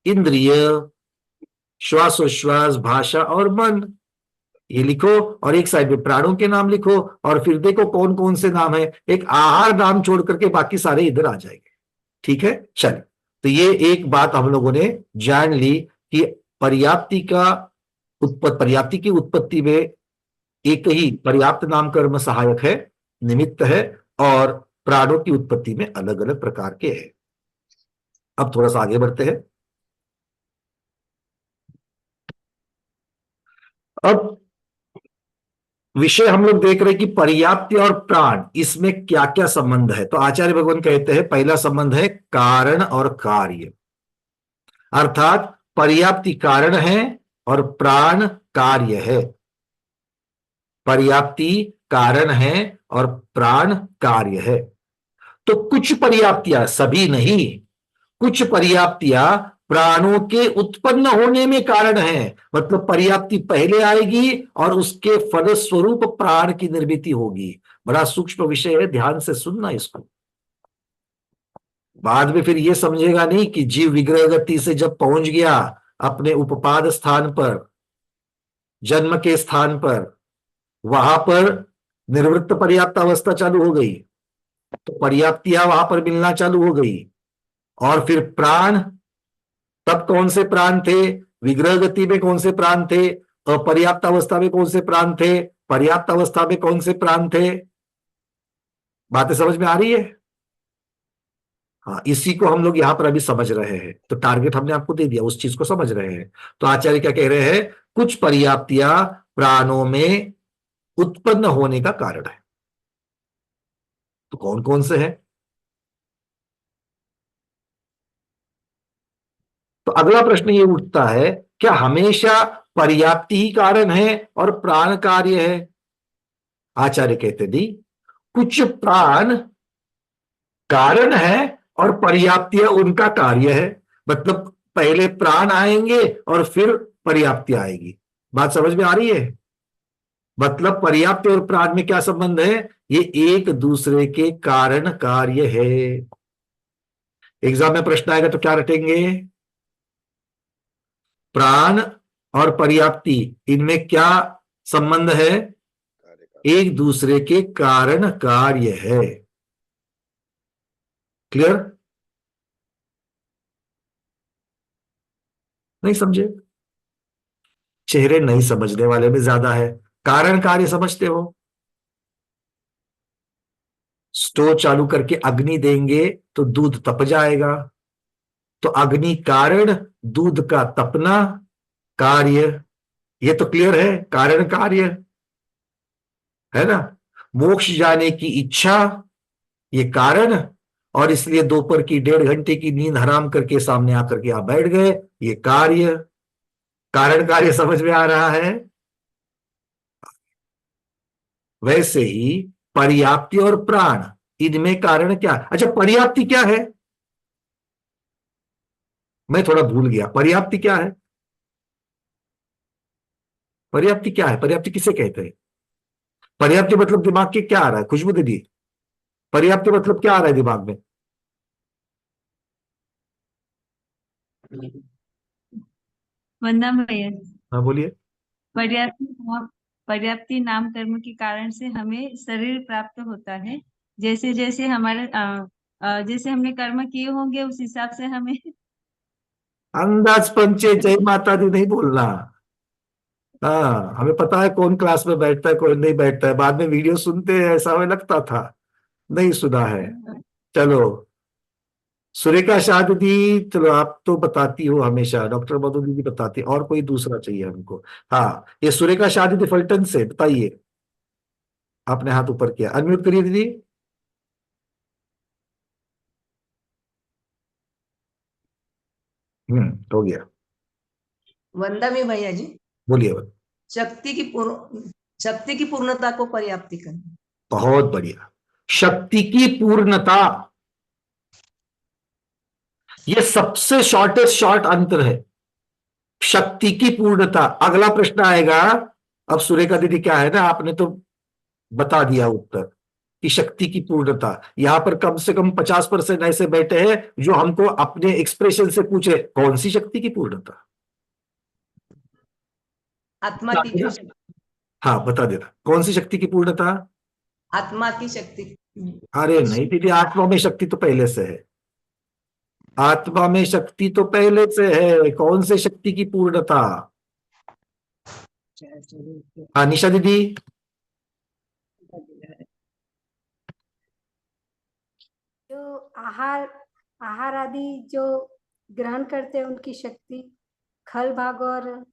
इंद्रिय श्वासोश्वास भाषा और मन, ये लिखो। और एक साइड में प्राणों के नाम लिखो, और फिर देखो कौन कौन से नाम है। एक आहार नाम छोड़ करके बाकी सारे इधर आ जाएंगे। ठीक है, चलिए। तो ये एक बात हम लोगों ने जान ली कि पर्याप्ति का पर्याप्ति की उत्पत्ति में एक ही पर्याप्त नाम कर्म सहायक है, निमित्त है, और प्राणों की उत्पत्ति में अलग अलग प्रकार के हैं। अब थोड़ा सा आगे बढ़ते हैं। अब विषय हम लोग देख रहे हैं कि पर्याप्ति और प्राण, इसमें क्या क्या संबंध है। तो आचार्य भगवान कहते हैं पहला संबंध है कारण और कार्य, अर्थात पर्याप्ति कारण है और प्राण कार्य है। पर्याप्ति कारण है और प्राण कार्य है। तो कुछ पर्याप्तियां, सभी नहीं, कुछ पर्याप्तियां प्राणों के उत्पन्न होने में कारण है। मतलब पर्याप्ति पहले आएगी और उसके फलस्वरूप प्राण की निर्मिति होगी। बड़ा सूक्ष्म विषय है, ध्यान से सुनना इसको। बाद में फिर यह समझेगा नहीं कि जीव विग्रह गति से जब पहुंच गया अपने उपपाद स्थान पर, जन्म के स्थान पर, वहां पर निर्वृत्त पर्याप्त अवस्था चालू हो गई, तो पर्याप्तियां वहां पर मिलना चालू हो गई। और फिर प्राण, तब कौन से प्राण थे? विग्रह गति में कौन से प्राण थे? अपर्याप्त अवस्था में कौन से प्राण थे? पर्याप्त अवस्था में कौन से प्राण थे? बातें समझ में आ रही है? हाँ, इसी को हम लोग यहां पर अभी समझ रहे हैं। तो टारगेट हमने आपको दे दिया, उस चीज को समझ रहे हैं। तो आचार्य क्या कह रहे हैं? कुछ पर्याप्तियां प्राणों में उत्पन्न होने का कारण है। तो कौन कौन से हैं? तो अगला प्रश्न ये उठता है, क्या हमेशा पर्याप्ति ही कारण है और प्राण कार्य है? आचार्य कहते नहीं, कुछ प्राण कारण है और पर्याप्तियां उनका कार्य है। मतलब पहले प्राण आएंगे और फिर पर्याप्ति आएगी। बात समझ में आ रही है? मतलब पर्याप्ति और प्राण में क्या संबंध है? ये एक दूसरे के कारण कार्य है। एग्जाम में प्रश्न आएगा तो क्या रटेंगे? प्राण और पर्याप्ति, इनमें क्या संबंध है? एक दूसरे के कारण कार्य है। क्लियर? नहीं समझे? चेहरे नहीं समझने वाले में ज्यादा है। कारण कार्य समझते हो? स्टोव चालू करके अग्नि देंगे तो दूध तप जाएगा। तो अग्नि कारण, दूध का तपना कार्य। ये तो क्लियर है, कारण कार्य है ना। मोक्ष जाने की इच्छा, ये कारण, और इसलिए दोपहर की 1.5 घंटे की नींद हराम करके सामने आकर के आप बैठ गए, ये कार्य। कारण कार्य समझ में आ रहा है? वैसे ही पर्याप्ति और प्राण, इनमें कारण क्या? अच्छा, पर्याप्ति क्या है? मैं थोड़ा भूल गया, पर्याप्ति क्या है? पर्याप्ति क्या है? पर्याप्ति किसे कहते हैं? पर्याप्ति मतलब दिमाग के क्या आ रहा है? खुशबू दीदी, पर्याप्ति मतलब क्या आ रहा है दिमाग में? वंदना भैया, हाँ बोलिए। पर्याप्ति पर्याप्ति नाम कर्म के कारण से हमें शरीर प्राप्त होता है। जैसे जैसे हमारे जैसे हमने कर्म किए होंगे उस हिसाब से हमें अंदाज पंचे जय माता दी नहीं बोलना। हाँ, हमें पता है कौन क्लास में बैठता है कौन नहीं बैठता है। बाद में वीडियो सुनते हैं, ऐसा हमें लगता था, नहीं सुना है। चलो, सुरेखा शाह दीदी, चलो आप तो बताती हो हमेशा, डॉक्टर मधु दीदी बताती, और कोई दूसरा चाहिए हमको। हाँ, ये सुरेखा शाह दीदी फलटन से, बताइए। आपने हाथ ऊपर किया, अनम्यूट करिए दीदी। हो गया। वंदा में भैया जी, बोलिए। शक्ति की पूर्णता को पर्याप्ति करें। बहुत बढ़िया। शक्ति की पूर्णता, ये सबसे शॉर्ट अंतर है, शक्ति की पूर्णता। अगला प्रश्न आएगा, अब सुरेखा दीदी क्या है ना, आपने तो बता दिया उत्तर कि शक्ति की पूर्णता। यहां पर कम से कम 50% ऐसे बैठे हैं जो हमको अपने एक्सप्रेशन से पूछे कौन सी शक्ति की पूर्णता? आत्मा की जो शक्ति, हाँ बता देना, कौन सी शक्ति की पूर्णता? आत्मा की शक्ति। अरे नहीं दीदी, आत्मा में शक्ति तो पहले से है। आत्मा में शक्ति तो पहले से है, कौन से शक्ति की पूर्णता? हाँ निशा दीदी। जो आहार आहार आदि जो ग्रहण करते हैं उनकी शक्ति, खल भाग और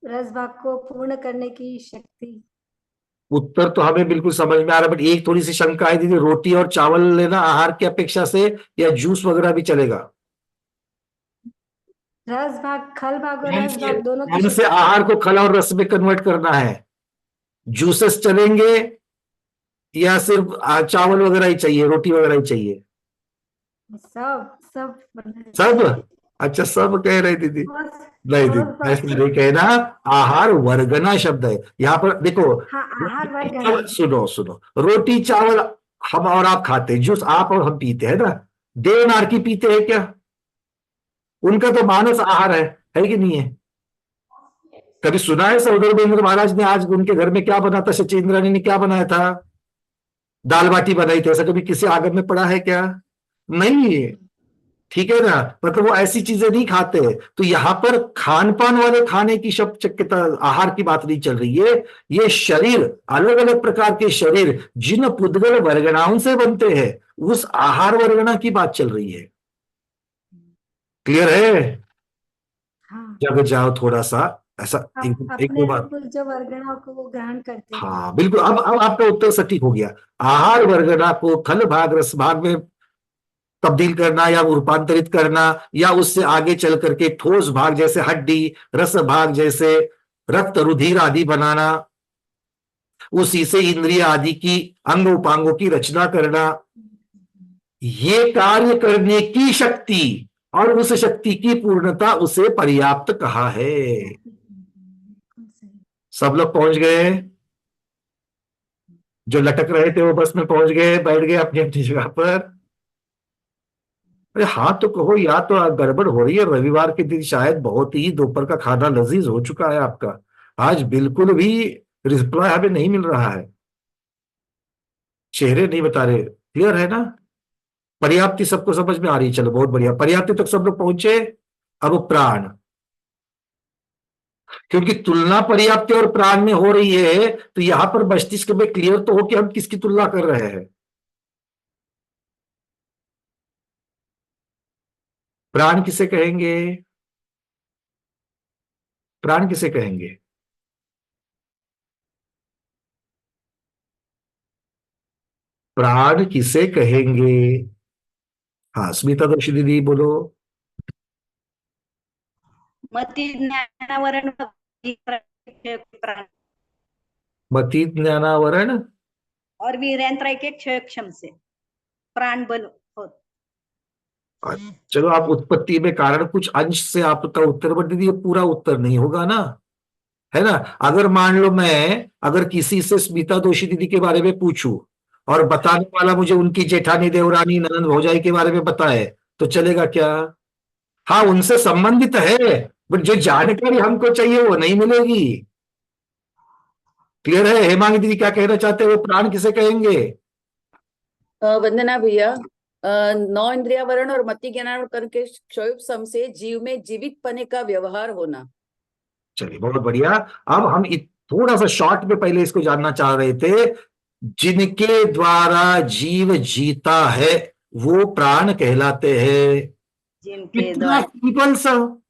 रस भाग को पूर्ण करने की शक्ति। उत्तर तो हमें बिल्कुल समझ में आ रहा है, बट एक थोड़ी सी शंका है दीदी, रोटी और चावल लेना आहार की अपेक्षा से, या जूस वगैरह भी चलेगा? रस भाग, खल भाग और कौन रस भाग दोनों की से शक्ति। आहार को खल और रस में कन्वर्ट करना है? जूसेस चलेंगे या सिर्फ चावल वगैरह ही चाहिए, रोटी वगैरह ही चाहिए? सब सब सब? अच्छा सब कह रहे दीदी। बहुत- नहीं बहुत दीदी ऐसा नहीं कहना, आहार वर्गना शब्द है यहाँ पर, देखो। हाँ, आहार वर्ग है। चावल- सुनो सुनो, रोटी चावल हम और आप खाते हैं, जूस आप और हम पीते हैं ना, देवनार पीते हैं क्या? उनका तो मानस आहार है कि नहीं है? कभी सुना है सौंदरबेंद्र महाराज ने आज उनके घर में क्या बना था, सचिंद्रानी ने क्या बनाया था? दाल बाटी बनाई थी, ऐसा कभी किसी आगम में पड़ा है क्या? नहीं। ठीक है ना, मतलब वो ऐसी चीजें नहीं खाते। तो यहां पर खान पान वाले खाने की शब्द चक्यता, आहार की बात नहीं चल रही है। ये शरीर, अलग अलग प्रकार के शरीर जिन पुद्गल वर्गणाओं से बनते हैं, उस आहार वर्गणा की बात चल रही है। क्लियर है? हाँ, जग जाओ थोड़ा सा ऐसा। एक अपने दो बात। अनुकूल जो वर्गणाओं को वो ग्रहण करते हैं। हाँ बिल्कुल, अब आपका उत्तर सटीक हो गया। आहार वर्गना को खल भाग रस भाग में तब्दील करना या रूपांतरित करना, या उससे आगे चल करके ठोस भाग जैसे हड्डी, रस भाग जैसे रक्त रुधिर आदि बनाना, उसी से इंद्रिय आदि की अंग उपांगों की रचना करना, ये कार्य करने की शक्ति और उस शक्ति की पूर्णता, उसे पर्याप्त कहा है। सब लोग पहुंच गए? जो लटक रहे थे वो बस में पहुंच गए, बैठ गए अपनी अपनी जगह पर? अरे हाँ तो कहो, या तो गड़बड़ हो रही है, रविवार के दिन शायद बहुत ही दोपहर का खाना लजीज हो चुका है आपका, आज बिल्कुल भी रिप्लाई हमें नहीं मिल रहा है, चेहरे नहीं बता रहे। क्लियर है ना? पर्याप्ति सबको समझ में आ रही है? चलो बहुत बढ़िया, पर्याप्ति तक सब लोग पहुंचे। अब प्राण, क्योंकि तुलना पर्याप्ति और प्राण में हो रही है, तो यहां पर मस्तिष्क में क्लियर तो हो कि हम किसकी तुलना कर रहे हैं। प्राण किसे कहेंगे? प्राण किसे कहेंगे? प्राण किसे कहेंगे? हाँ स्मिता दोषी दीदी बोलो। मति ज्ञानावरण प्राण मति ज्ञानावरण और वीरेंद्र के क्षय क्षम से प्राण बल हो। चलो आप उत्पत्ति में कारण कुछ अंश से आपका उत्तर, बट दीदी ये पूरा उत्तर नहीं होगा ना, है ना? अगर मान लो मैं अगर किसी से स्मिता दोषी दीदी के बारे में पूछूं और बताने वाला मुझे उनकी जेठानी, देवरानी, ननंद, भौजाई के बारे में बताए, तो चलेगा क्या? हाँ उनसे संबंधित है, बट जो जानकारी हमको चाहिए वो नहीं मिलेगी। क्लियर है? हेमांगी दीदी क्या कहना चाहते हैं, वो प्राण किसे कहेंगे? वंदना भैया, नौ इंद्रियावरण और मति ज्ञानावरण करके क्षोभ सम से जीव में जीवित पने का व्यवहार होना। चलिए बहुत बढ़िया। अब हम थोड़ा सा शॉर्ट में पहले इसको जानना चाह रहे थे, जिनके द्वारा जीव जीता है वो प्राण कहलाते हैं। जिनके इतना द्वारा सिंपल सा,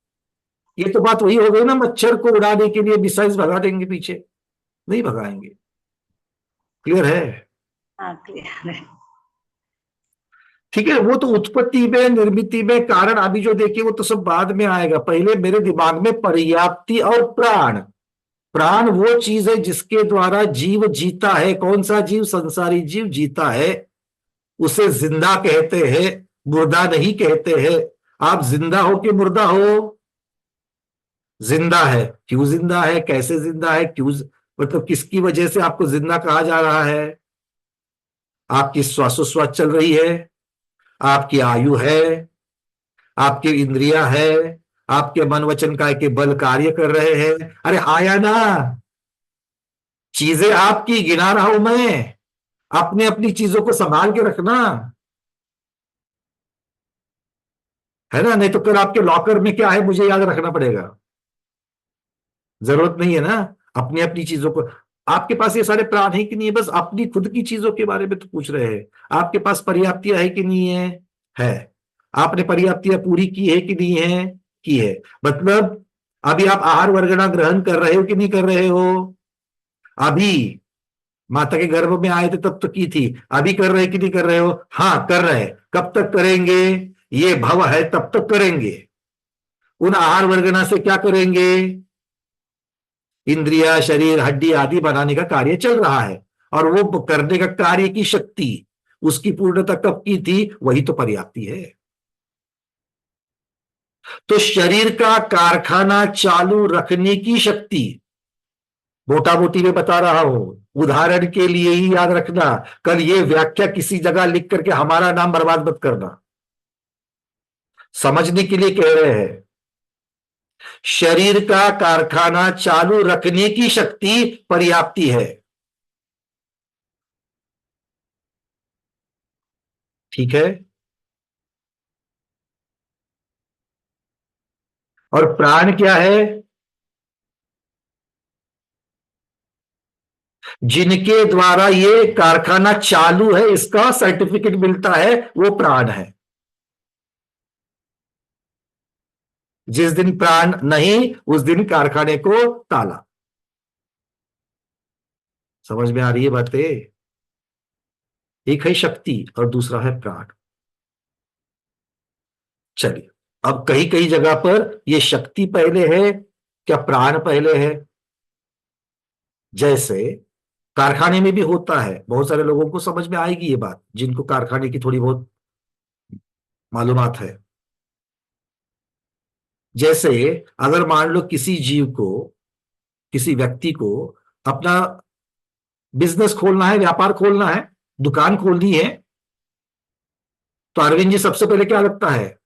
ये तो बात वही हो गई ना, मच्छर को उड़ाने के लिए मिसाइल्स भगा देंगे पीछे, नहीं भगाएंगे। क्लियर है? हाँ क्लियर है। ठीक है, वो तो उत्पत्ति में, निर्मिति में, कारण अभी जो देखिए वो तो सब बाद में आएगा। पहले मेरे दिमाग में पर्याप्ति और प्राण। प्राण वो चीज है जिसके द्वारा जीव जीता है। कौन सा जीव? संसारी जीव जीता है, उसे जिंदा कहते हैं, मुर्दा नहीं कहते हैं। आप जिंदा हो कि मुर्दा हो? जिंदा है। क्यों जिंदा है, कैसे जिंदा है, क्यों, मतलब किसकी वजह से आपको जिंदा कहा जा रहा है? आपकी श्वासोश्वास चल रही है, आपकी आयु है, आपकी इंद्रियां है, आपके मन वचन काय के बल कार्य कर रहे हैं। अरे आया ना, चीजें आपकी गिना रहा हूं मैं, अपने अपनी चीजों को संभाल के रखना, है ना? नहीं तो कल आपके लॉकर में क्या है मुझे याद रखना पड़ेगा, जरूरत नहीं है ना। अपनी अपनी चीजों को। आपके पास ये सारे प्राण है कि नहीं है? बस अपनी खुद की चीजों के बारे में तो पूछ रहे हैं। आपके पास पर्याप्तियां है कि नहीं है? है। आपने पर्याप्तियां पूरी की है कि नहीं है? की है। मतलब अभी आप आहार वर्गना ग्रहण कर रहे हो कि नहीं कर रहे हो? अभी माता के गर्भ में आए थे तब तो की थी, अभी कर रहे कि नहीं कर रहे हो? हाँ कर रहे। कब तक करेंगे? ये भव है तब तक करेंगे। उन आहार वर्गना से क्या करेंगे? इंद्रिया, शरीर, हड्डी आदि बनाने का कार्य चल रहा है, और वो करने का कार्य की शक्ति उसकी पूर्णता कब की थी? वही तो पर्याप्ति है। तो शरीर का कारखाना चालू रखने की शक्ति, मोटा मोटी में बता रहा हूं, उदाहरण के लिए ही याद रखना, कल ये व्याख्या किसी जगह लिख करके हमारा नाम बर्बाद मत करना, समझने के लिए कह रहे हैं। शरीर का कारखाना चालू रखने की शक्ति पर्याप्ति है। ठीक है। और प्राण क्या है? जिनके द्वारा ये कारखाना चालू है, इसका सर्टिफिकेट मिलता है, वो प्राण है। जिस दिन प्राण नहीं, उस दिन कारखाने को ताला। समझ में आ रही है बातें? एक है शक्ति और दूसरा है प्राण। चलिए, अब कहीं कहीं जगह पर ये शक्ति पहले है, क्या प्राण पहले है? जैसे कारखाने में भी होता है, बहुत सारे लोगों को समझ में आएगी ये बात, जिनको कारखाने की थोड़ी बहुत मालूमात है। जैसे अगर मान लो किसी जीव को, किसी व्यक्ति को अपना बिजनेस खोलना है, व्यापार खोलना है, दुकान खोलनी है, तो अरविंद जी सबसे पहले क्या लगता है?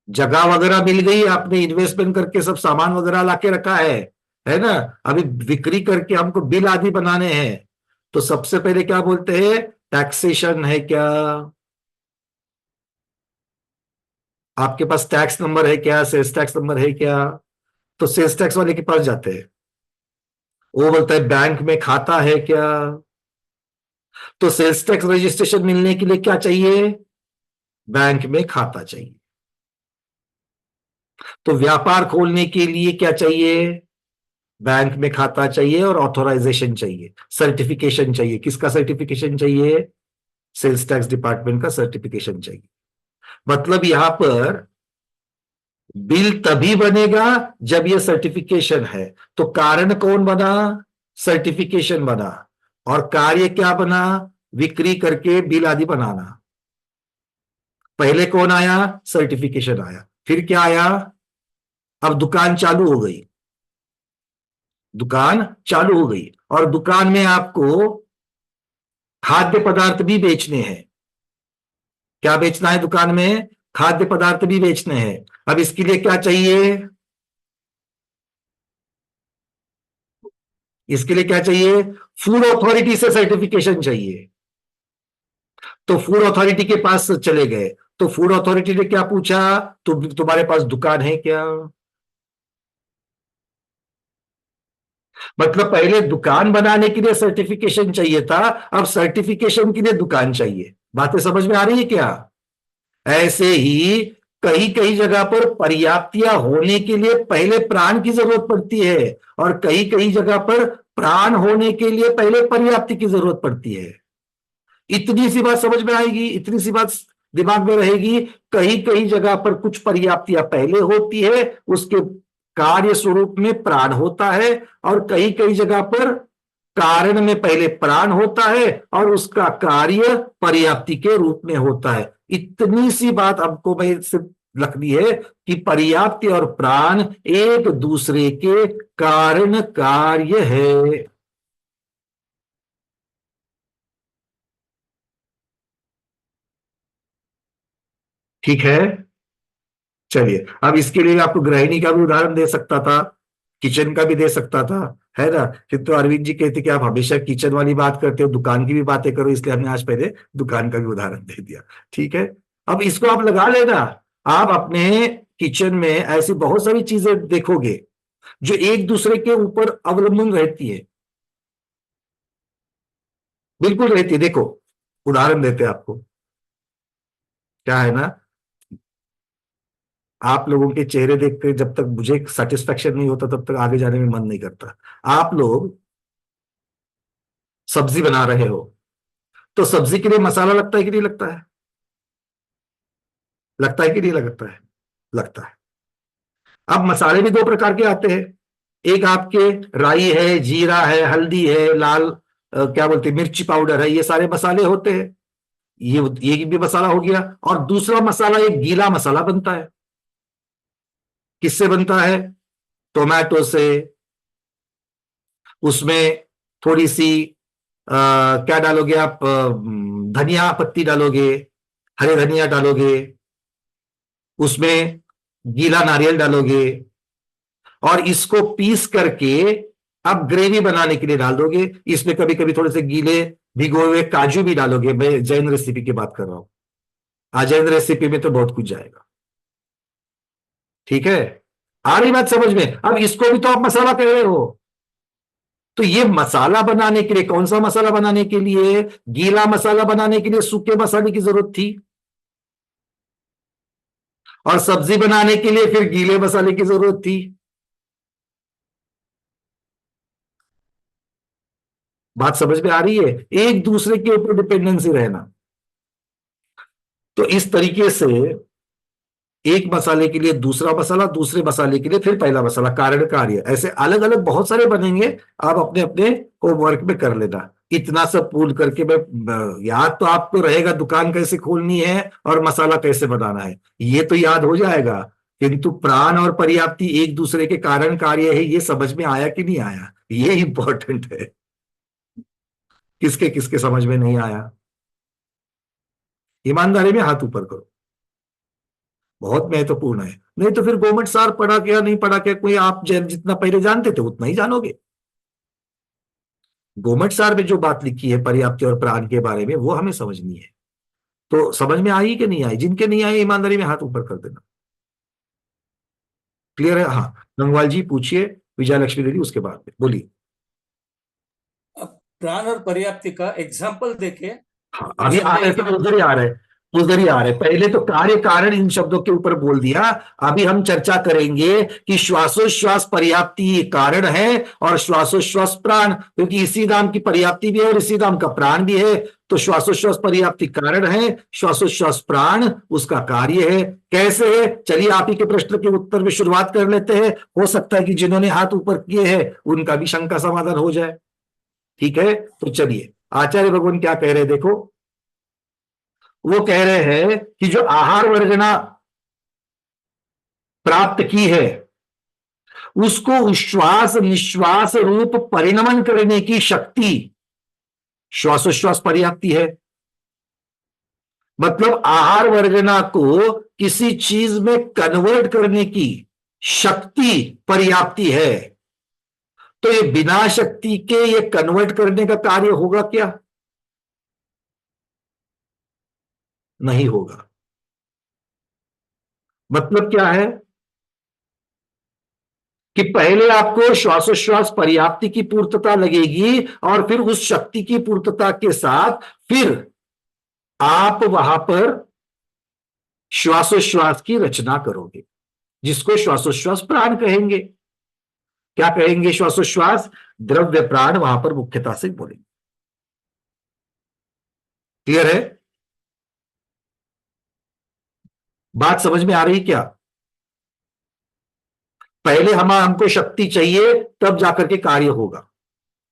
जगह वगैरह मिल गई, आपने इन्वेस्टमेंट करके सब सामान वगैरह लाके रखा है ना? अभी बिक्री करके हमको बिल आदि बनाने हैं, तो सबसे पहले क्या बोलते हैं? टैक्सेशन है क्या? आपके पास टैक्स नंबर है क्या? सेल्स टैक्स नंबर है क्या? तो सेल्स टैक्स वाले के पास जाते हैं, वो बोलता है बैंक में खाता है क्या? तो सेल्स टैक्स रजिस्ट्रेशन मिलने के लिए क्या चाहिए? बैंक में खाता चाहिए। तो व्यापार खोलने के लिए क्या चाहिए? बैंक में खाता चाहिए और ऑथोराइजेशन चाहिए, सर्टिफिकेशन चाहिए। किसका सर्टिफिकेशन चाहिए? सेल्स टैक्स डिपार्टमेंट का सर्टिफिकेशन चाहिए। मतलब यहां पर बिल तभी बनेगा जब यह सर्टिफिकेशन है। तो कारण कौन बना? सर्टिफिकेशन बना। और कार्य क्या बना? बिक्री करके बिल आदि बनाना। पहले कौन आया? सर्टिफिकेशन आया। फिर क्या आया? अब दुकान चालू हो गई, दुकान चालू हो गई, और दुकान में आपको खाद्य पदार्थ भी बेचने हैं। क्या बेचना है दुकान में? खाद्य पदार्थ भी बेचने हैं। अब इसके लिए क्या चाहिए? इसके लिए क्या चाहिए? फूड अथॉरिटी से सर्टिफिकेशन चाहिए। तो फूड अथॉरिटी के पास चले गए, तो फूड अथॉरिटी ने क्या पूछा? तुम्हारे पास दुकान है क्या? मतलब पहले दुकान बनाने के लिए सर्टिफिकेशन चाहिए था, अब सर्टिफिकेशन के लिए दुकान चाहिए। बातें समझ में आ रही है क्या? ऐसे ही कई कई जगह पर पर्याप्तियां होने के लिए पहले प्राण की जरूरत पड़ती है, और कई कई जगह पर प्राण होने के लिए पहले पर्याप्ति की जरूरत पड़ती है। इतनी सी बात समझ में आएगी, इतनी सी बात दिमाग में रहेगी। कई कई जगह पर कुछ पर्याप्तियां पहले होती है, उसके कार्य स्वरूप में प्राण होता है, और कई कई जगह पर कारण में पहले प्राण होता है और उसका कार्य पर्याप्ति के रूप में होता है। इतनी सी बात आपको मैं सिर्फ रखनी है कि पर्याप्ति और प्राण एक दूसरे के कारण कार्य है। ठीक है। चलिए, अब इसके लिए आपको गृहिणी का भी उदाहरण दे सकता था, किचन का भी दे सकता था, है ना? किंतु अरविंद जी कहते कि आप हमेशा किचन वाली बात करते हो, दुकान की भी बातें करो, इसलिए हमने आज पहले दुकान का भी उदाहरण दे दिया। ठीक है। अब इसको आप लगा लेना। आप अपने किचन में ऐसी बहुत सारी चीजें देखोगे, जो एक दूसरे के ऊपर अवलंबन रहती है, बिल्कुल रहती है। देखो उदाहरण देते हैं आपको, क्या है ना, आप लोगों के चेहरे देख के जब तक मुझे सेटिस्फेक्शन नहीं होता तब तक आगे जाने में मन नहीं करता। आप लोग सब्जी बना रहे हो तो सब्जी के लिए मसाला लगता है कि नहीं लगता है? लगता है कि नहीं लगता है? लगता है। अब मसाले भी दो प्रकार के आते हैं, एक आपके राई है, जीरा है, हल्दी है, लाल क्या बोलते हैं, मिर्ची पाउडर है, ये सारे मसाले होते हैं, ये भी मसाला हो गया। और दूसरा मसाला एक गीला मसाला बनता है, किससे बनता है? टोमेटो से। उसमें थोड़ी सी क्या डालोगे आप, धनिया पत्ती डालोगे, हरे धनिया डालोगे, उसमें गीला नारियल डालोगे और इसको पीस करके अब ग्रेवी बनाने के लिए डाल दोगे। इसमें कभी कभी थोड़े से गीले भिगोए हुए काजू भी डालोगे। मैं जैन रेसिपी की बात कर रहा हूं, अजैन रेसिपी में तो बहुत कुछ जाएगा। ठीक है, आ रही बात समझ में? अब इसको भी तो आप मसाला कह रहे हो, तो ये मसाला बनाने के लिए, कौन सा मसाला बनाने के लिए? गीला मसाला बनाने के लिए सूखे मसाले की जरूरत थी, और सब्जी बनाने के लिए फिर गीले मसाले की जरूरत थी। बात समझ में आ रही है? एक दूसरे के ऊपर डिपेंडेंसी रहना। तो इस तरीके से एक मसाले के लिए दूसरा मसाला, दूसरे मसाले के लिए फिर पहला मसाला, कारण कार्य, ऐसे अलग अलग बहुत सारे बनेंगे। आप अपने अपने होमवर्क में कर लेना। इतना सब पूल करके मैं, याद तो आपको रहेगा दुकान कैसे खोलनी है और मसाला कैसे बनाना है, ये तो याद हो जाएगा, किंतु प्राण और पर्याप्ति एक दूसरे के कारण कार्य है, ये समझ में आया कि नहीं आया, ये इंपॉर्टेंट है। किसके किसके समझ में नहीं आया? ईमानदारी में हाथ ऊपर करो, बहुत महत्वपूर्ण है। नहीं तो फिर गवर्नमेंट सार पढ़ा क्या नहीं पढ़ा क्या, कोई आप जितना पहले जानते थे उतना ही जानोगे। गवर्नमेंट सार में जो बात लिखी है पर्याप्ति और प्राण के बारे में, वो हमें समझनी है। तो समझ में आई कि नहीं आई? जिनके नहीं आई ईमानदारी में हाथ ऊपर कर देना। क्लियर है? हाँ, गंगवाल जी पूछिए, विजय लक्ष्मी देवी उसके बाद में बोलिए। अब प्राण और पर्याप्ति का एग्जाम्पल देके हाँ, अभी आ रहे थे, उधर ही आ रहे, उधर ही आ रहे। पहले तो कार्य कारण इन शब्दों के ऊपर बोल दिया। अभी हम चर्चा करेंगे कि श्वासोश्वास पर्याप्ति कारण है और श्वासोश्वास प्राण, क्योंकि इसी नाम की पर्याप्ति भी है और इसी नाम का प्राण भी है। तो श्वासोश्वास पर्याप्ति कारण है, श्वासोश्वास प्राण उसका कार्य है। कैसे है? चलिए आप ही के प्रश्न के उत्तर में शुरुआत कर लेते हैं। हो सकता है कि जिन्होंने हाथ ऊपर किए हैं उनका भी शंका समाधान हो जाए। ठीक है, तो चलिए आचार्य भगवान क्या कह रहे हैं, देखो। वो कह रहे हैं कि जो आहार वर्जना प्राप्त की है उसको उश्वास निश्वास रूप परिणमन करने की शक्ति श्वासोश्वास पर्याप्ति है। मतलब आहार वर्जना को किसी चीज में कन्वर्ट करने की शक्ति पर्याप्ति है। तो ये बिना शक्ति के ये कन्वर्ट करने का कार्य होगा क्या? नहीं होगा। मतलब क्या है कि पहले आपको श्वासोश्वास पर्याप्ति की पूर्तता लगेगी और फिर उस शक्ति की पूर्तता के साथ फिर आप वहां पर श्वासोश्वास की रचना करोगे, जिसको श्वासोश्वास प्राण कहेंगे। क्या कहेंगे? श्वासोश्वास द्रव्य प्राण वहां पर मुख्यता से बोलेंगे। क्लियर है? बात समझ में आ रही क्या? पहले हमको शक्ति चाहिए तब जाकर के कार्य होगा।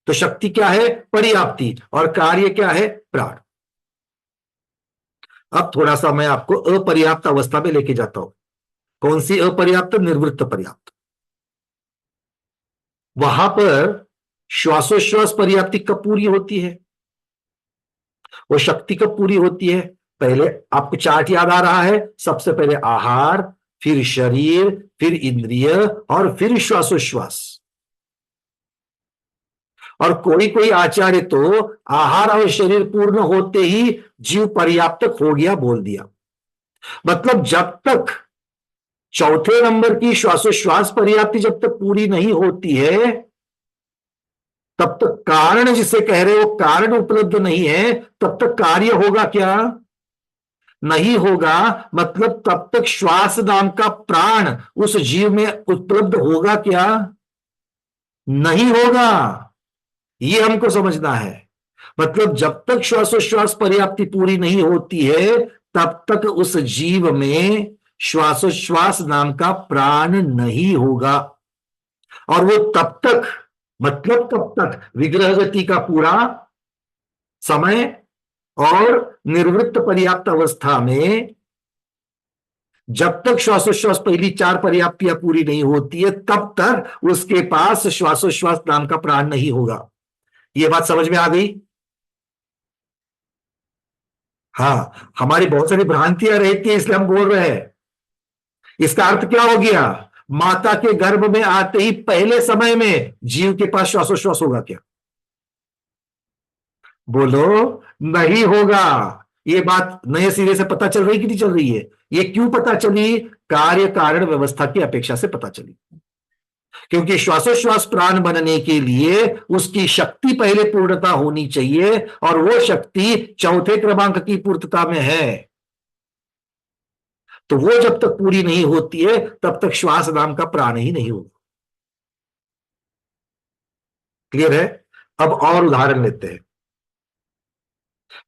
तो शक्ति क्या है? पर्याप्ति। और कार्य क्या है? प्राण। अब थोड़ा सा मैं आपको अपर्याप्त अवस्था में लेके जाता हूं। कौन सी अपर्याप्त? निर्वृत्त पर्याप्त। वहां पर श्वासोश्वास पर्याप्ति कब पूरी होती है? वो शक्ति कब पूरी होती है? पहले आपको चार्ट याद आ रहा है, सबसे पहले आहार, फिर शरीर, फिर इंद्रिय और फिर श्वासोश्वास। और कोई कोई आचार्य तो आहार और शरीर पूर्ण होते ही जीव पर्याप्त हो गया बोल दिया। मतलब जब तक चौथे नंबर की श्वासोश्वास पर्याप्ति जब तक पूरी नहीं होती है, तब तक कारण जिसे कह रहे हो कारण उपलब्ध नहीं है, तब तक कार्य होगा क्या? नहीं होगा। मतलब तब तक श्वास नाम का प्राण उस जीव में उपलब्ध होगा क्या? नहीं होगा। ये हमको समझना है। मतलब जब तक श्वासोश्वास पर्याप्ति पूरी नहीं होती है, तब तक उस जीव में श्वासोश्वास नाम का प्राण नहीं होगा। और वो तब तक, मतलब तब तक विग्रह गति का पूरा समय और निर्वृत्त पर्याप्त अवस्था में जब तक श्वासोश्वास पहली 4 पर्याप्तियां पूरी नहीं होती है, तब तक उसके पास श्वासोश्वास नाम का प्राण नहीं होगा। ये बात समझ में आ गई? हाँ, हमारी बहुत सारी भ्रांतियां रहती है, इसलिए हम बोल रहे हैं। इसका अर्थ क्या हो गया? माता के गर्भ में आते ही पहले समय में जीव के पास श्वासोश्वास होगा क्या? बोलो, नहीं होगा। ये बात नए सिरे से पता चल रही कि नहीं चल रही है? ये क्यों पता चली? कार्य कारण व्यवस्था की अपेक्षा से पता चली। क्योंकि श्वासोश्वास प्राण बनने के लिए उसकी शक्ति पहले पूर्णता होनी चाहिए, और वो शक्ति चौथे क्रमांक की पूर्तता में है। तो वो जब तक पूरी नहीं होती है, तब तक श्वास नाम का प्राण ही नहीं होगा। क्लियर है? अब और उदाहरण लेते हैं।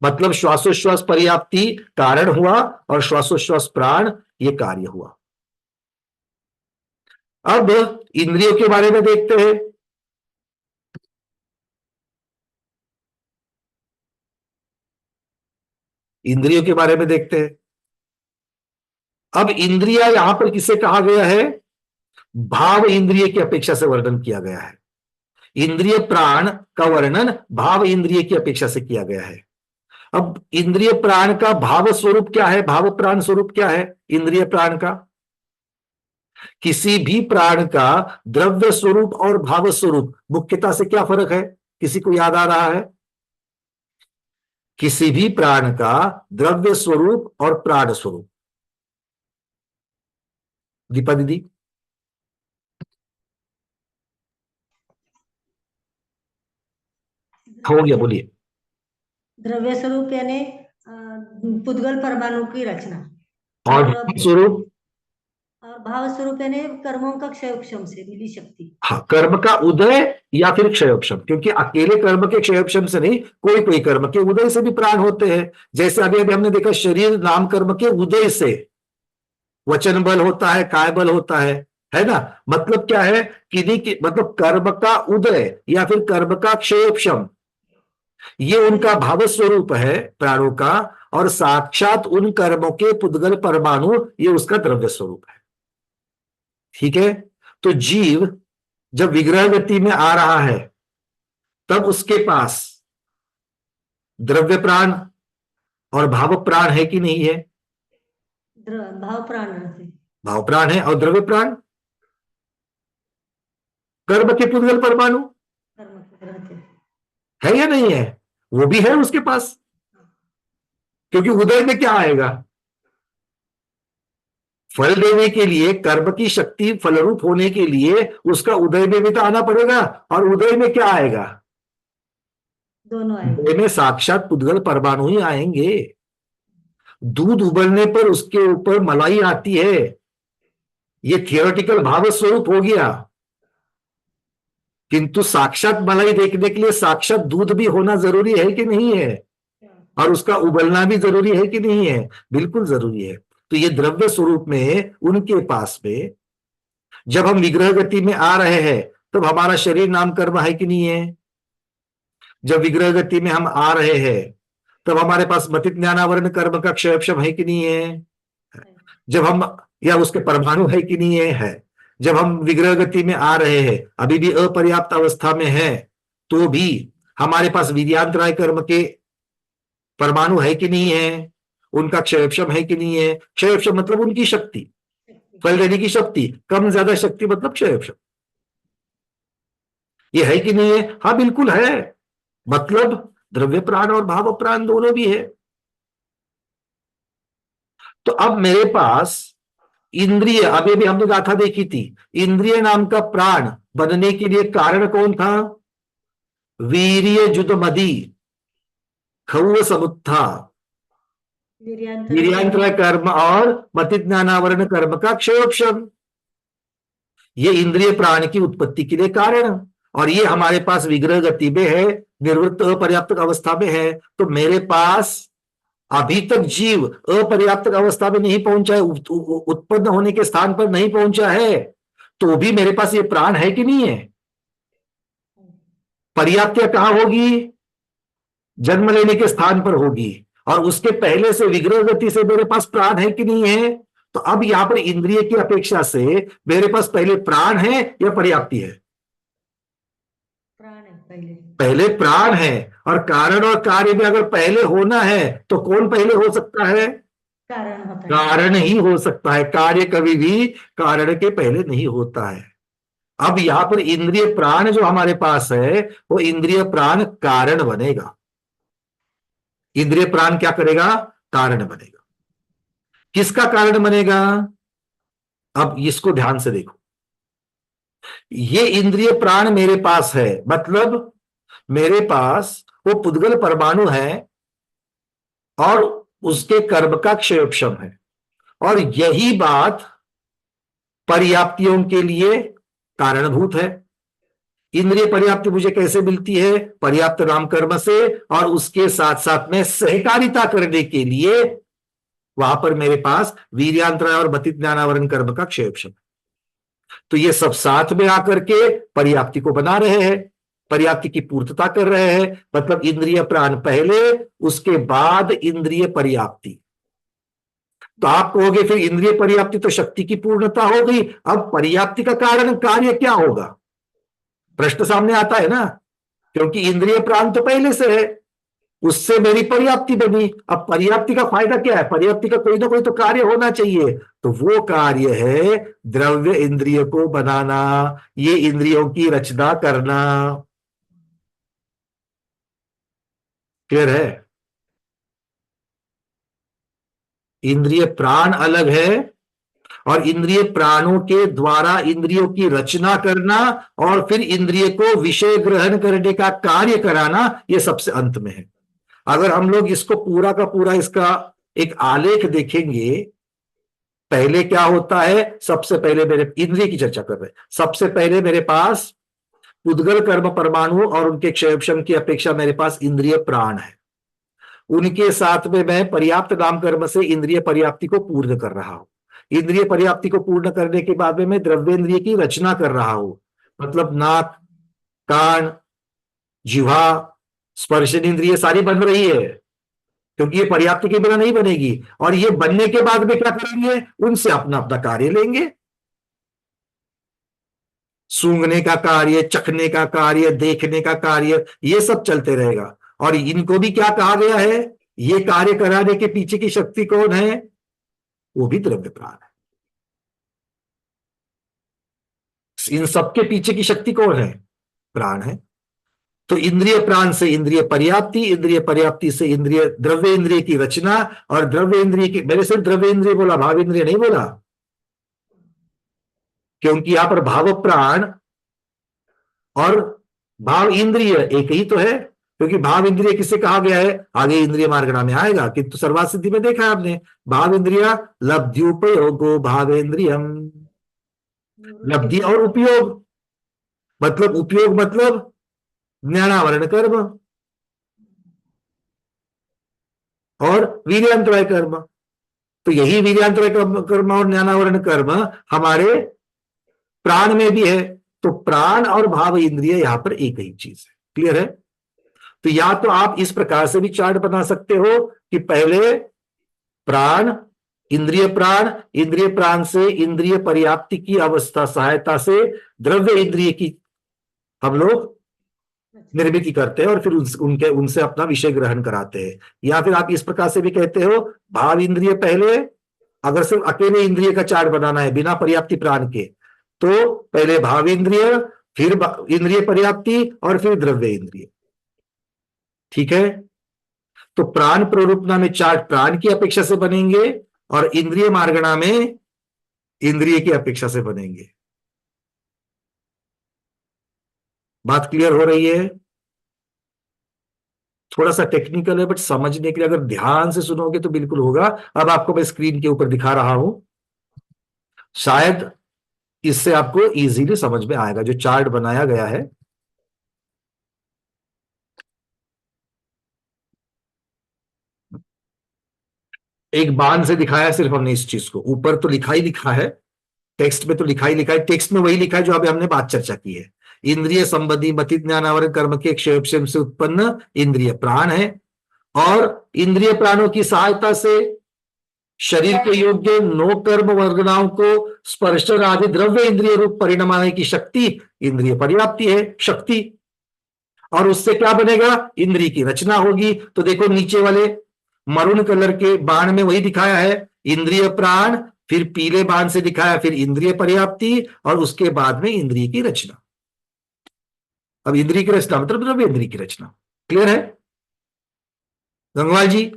मतलब श्वासोश्वास पर्याप्ति कारण हुआ और श्वासोश्वास प्राण ये कार्य हुआ। अब इंद्रियों के बारे में देखते हैं। इंद्रियों के बारे में देखते हैं। अब इंद्रिया यहां पर किसे कहा गया है? भाव इंद्रिय की अपेक्षा से वर्णन किया गया है। इंद्रिय प्राण का वर्णन भाव इंद्रिय की अपेक्षा से किया गया है। अब इंद्रिय प्राण का भाव स्वरूप क्या है? भाव प्राण स्वरूप क्या है इंद्रिय प्राण का? किसी भी प्राण का द्रव्य स्वरूप और भाव स्वरूप मुख्यता से क्या फर्क है? किसी को याद आ रहा है? किसी भी प्राण का द्रव्य स्वरूप और प्राण स्वरूप। दीपा दीदी, हो गया, बोलिए। द्रव्य स्वरूप यानी पुद्गल परमाणु की रचना, और भाव स्वरूप? और भाव स्वरूप यानी कर्मों का क्षयोक्षम से मिली शक्ति। हाँ, कर्म का उदय या फिर क्षयोक्षम, क्योंकि अकेले कर्म के क्षयोक्षम से नहीं, कोई कोई कर्म के उदय से भी प्राण होते हैं। जैसे अभी अभी हमने देखा, शरीर नाम कर्म के उदय से वचन बल होता है, काय बल होता है ना? मतलब क्या है? किन्हीं की, मतलब कर्म का उदय या फिर कर्म का क्षयोक्षम, ये उनका भाव स्वरूप है प्राणों का, और साक्षात उन कर्मों के पुद्गल परमाणु ये उसका द्रव्य स्वरूप है। ठीक है? तो जीव जब विग्रह गति में आ रहा है, तब उसके पास द्रव्य प्राण और भाव प्राण है कि नहीं है? भाव प्राण रहते, भाव प्राण है। और द्रव्य प्राण कर्म के पुद्गल परमाणु कर्म के रहते है या नहीं है? वो भी है उसके पास। क्योंकि उदय में क्या आएगा? फल देने के लिए, कर्म की शक्ति फलरूप होने के लिए उसका उदय में भी तो आना पड़ेगा। और उदय में क्या आएगा? दोनों आएंगे। उदय में साक्षात पुद्गल परमाणु ही आएंगे। दूध उबलने पर उसके ऊपर मलाई आती है, ये थियोरेटिकल भाव स्वरूप हो गया। किंतु साक्षात मलाई देखने के लिए साक्षात दूध भी होना जरूरी है कि नहीं है? और उसका उबलना भी जरूरी है कि नहीं है? बिल्कुल जरूरी है। तो ये द्रव्य स्वरूप में उनके पास में जब हम विग्रह गति में आ रहे हैं, तब हमारा शरीर नाम कर्म है कि नहीं है? जब विग्रह गति में हम आ रहे हैं, तब हमारे पास मतित ज्ञानावरण कर्म का क्षयक्षम है कि नहीं है? जब हम, या उसके परमाणु है कि नहीं है? जब हम विग्रह गति में आ रहे हैं, अभी भी अपर्याप्त अवस्था में है, तो भी हमारे पास वीर्यांतराय कर्म के परमाणु है कि नहीं है? उनका क्षयक्षम है कि नहीं है? क्षयक्षम मतलब उनकी शक्ति, फल देने की शक्ति, कम ज्यादा शक्ति मतलब क्षयक्षम। ये है कि नहीं है? हाँ, बिल्कुल है। मतलब द्रव्य प्राण और भाव प्राण दोनों भी है। तो अब मेरे पास इंद्रिय, अभी भी हमने गाथा देखी थी, इंद्रिय नाम का प्राण बनने के लिए कारण कौन था? वीर्य जुदमदी खौव समुत्था, वीर्यांतर कर्म और मति ज्ञानावरण कर्म का क्षयोक्षम, ये इंद्रिय प्राण की उत्पत्ति के लिए कारण। और ये हमारे पास विग्रह गति में है, निर्वृत्त अपर्याप्त अवस्था में है। तो मेरे पास अभी तक जीव अपर्याप्त अवस्था में नहीं पहुंचा है, उत्पन्न होने के स्थान पर नहीं पहुंचा है, तो भी मेरे पास ये प्राण है कि नहीं है? पर्याप्त कहां होगी? जन्म लेने के स्थान पर होगी। और उसके पहले से विग्रह गति से मेरे पास प्राण है कि नहीं है? तो अब यहां पर इंद्रिय की अपेक्षा से मेरे पास पहले प्राण है या पर्याप्ति है? प्राण है पहले। पहले प्राण है। और कारण और कार्य में अगर पहले होना है तो कौन पहले हो सकता है? कारण होता है। कारण ही हो सकता है, कार्य कभी भी कारण के पहले नहीं होता है। अब यहां पर इंद्रिय प्राण जो हमारे पास है वो इंद्रिय प्राण कारण बनेगा। इंद्रिय प्राण क्या करेगा? कारण बनेगा। किसका कारण बनेगा? अब इसको ध्यान से देखो, ये इंद्रिय प्राण मेरे पास है, मतलब मेरे पास वो पुद्गल परमाणु है और उसके कर्म का क्षयोक्षम है। और यही बात पर्याप्तियों के लिए कारणभूत है। इंद्रिय पर्याप्ति मुझे कैसे मिलती है? पर्याप्त नाम कर्म से, और उसके साथ साथ में सहकारिता करने के लिए वहां पर मेरे पास वीर्यांतर और मति ज्ञानावरण कर्म का क्षयोक्षम। तो ये सब साथ में आकर के पर्याप्ति को बना रहे हैं, पर्याप्ति की पूर्तता कर रहे हैं। मतलब इंद्रिय प्राण पहले, उसके बाद इंद्रिय पर्याप्ति। तो आप कहोगे फिर इंद्रिय पर्याप्ति तो शक्ति की पूर्णता हो गई, अब पर्याप्ति का कारण कार्य क्या होगा? प्रश्न सामने आता है ना, क्योंकि इंद्रिय प्राण तो पहले से है, उससे मेरी पर्याप्ति बनी। अब पर्याप्ति का फायदा क्या है? पर्याप्ति का कोई ना कोई तो कार्य होना चाहिए। तो वो कार्य है द्रव्य इंद्रिय को बनाना, ये इंद्रियों की रचना करना। क्लियर है? इंद्रिय प्राण अलग है और इंद्रिय प्राणों के द्वारा इंद्रियों की रचना करना और फिर इंद्रिय को विषय ग्रहण करने का कार्य कराना, ये सबसे अंत में है। अगर हम लोग इसको पूरा का पूरा इसका एक आलेख देखेंगे, पहले क्या होता है? सबसे पहले मेरे इंद्रिय की चर्चा कर रहे हैं। सबसे पहले मेरे पास पुद्गल कर्म परमाणु और उनके क्षयोक्षम की अपेक्षा मेरे पास इंद्रिय प्राण है। उनके साथ में मैं पर्याप्त नाम कर्म से इंद्रिय पर्याप्ति को पूर्ण कर रहा हूं। इंद्रिय पर्याप्ति को पूर्ण करने के बाद में मैं द्रव्येंद्रिय की रचना कर रहा हूं। मतलब नाक, कान, जिह्वा, स्पर्शनेंद्रिय सारी बन रही है, क्योंकि ये पर्याप्ति के बिना नहीं बनेगी। और ये बनने के बाद में क्या करेंगे? उनसे अपना अपना कार्य लेंगे। सूंघने का कार्य, चखने का कार्य, देखने का कार्य, ये सब चलते रहेगा। और इनको भी क्या कहा गया है? ये कार्य कराने के पीछे की शक्ति कौन है? वो भी द्रव्य प्राण है। इन सबके पीछे की शक्ति कौन है? प्राण है। तो इंद्रिय प्राण से इंद्रिय पर्याप्ति, इंद्रिय पर्याप्ति से इंद्रिय द्रव्य इंद्रिय की रचना, और द्रव्य इंद्रिय की, मैंने सिर्फ द्रव्य इंद्रिय बोला, भाव इंद्रिय नहीं बोला, क्योंकि यहां पर भाव प्राण और भाव इंद्रिय एक ही तो है। क्योंकि भाव इंद्रिय किसे कहा गया है? आगे इंद्रिय मार्गणा में आएगा, किंतु सर्वात सिद्धि में देखा है आपने, भाव इंद्रिय लब्ध्युपयोगो भावेन्द्रियम। लब्धि और उपयोग, मतलब उपयोग मतलब ज्ञानावरण कर्म और वीर्यांतराय कर्म। तो यही वीर्यांतराय कर्म और ज्ञानावरण कर्म हमारे प्राण में भी है। तो प्राण और भाव इंद्रिय यहां पर एक ही चीज है। क्लियर है? तो या तो आप इस प्रकार से भी चार्ट बना सकते हो कि पहले प्राण, इंद्रिय प्राण से इंद्रिय पर्याप्ति की अवस्था सहायता से द्रव्य इंद्रिय की हम लोग निर्मित करते हैं और फिर उनसे अपना विषय ग्रहण कराते हैं। या फिर आप इस प्रकार से भी कहते हो, भाव इंद्रिय पहले, अगर सिर्फ अकेले इंद्रिय का चार्ट बनाना है बिना पर्याप्ति प्राण के, तो पहले भाव इंद्रिय, फिर इंद्रिय पर्याप्ति और फिर द्रव्य इंद्रिय। ठीक है? तो प्राण प्ररूपना में चार्ट प्राण की अपेक्षा से बनेंगे और इंद्रिय मार्गणा में इंद्रिय की अपेक्षा से बनेंगे। बात क्लियर हो रही है? थोड़ा सा टेक्निकल है, बट समझने के लिए अगर ध्यान से सुनोगे तो बिल्कुल होगा। अब आपको मैं स्क्रीन के ऊपर दिखा रहा हूं, शायद इससे आपको इजीली समझ में आएगा जो चार्ट बनाया गया है। एक बाण से दिखाया सिर्फ हमने इस चीज को, ऊपर तो लिखा ही लिखा है, टेक्स्ट में तो लिखा ही लिखा है, टेक्स्ट में वही लिखा है जो अभी हमने बात चर्चा की है। इंद्रिय संबंधी मति ज्ञानावरण कर्म के क्षयोपशम से उत्पन्न इंद्रिय प्राण है, और इंद्रिय प्राणों की सहायता से शरीर के योग्य 9 कर्म वर्गनाओं को स्पर्श आदि द्रव्य इंद्रिय रूप परिणमाने की शक्ति इंद्रिय पर्याप्ति है, शक्ति। और उससे क्या बनेगा? इंद्रिय की रचना होगी। तो देखो नीचे वाले मरून कलर के बाण में वही दिखाया है, इंद्रिय प्राण, फिर पीले बाण से दिखाया फिर इंद्रिय पर्याप्ति, और उसके बाद में इंद्रिय की रचना। अब इंद्रिय की रचना मतलब द्रव्य इंद्रिय की रचना। क्लियर है गंगवाल जी?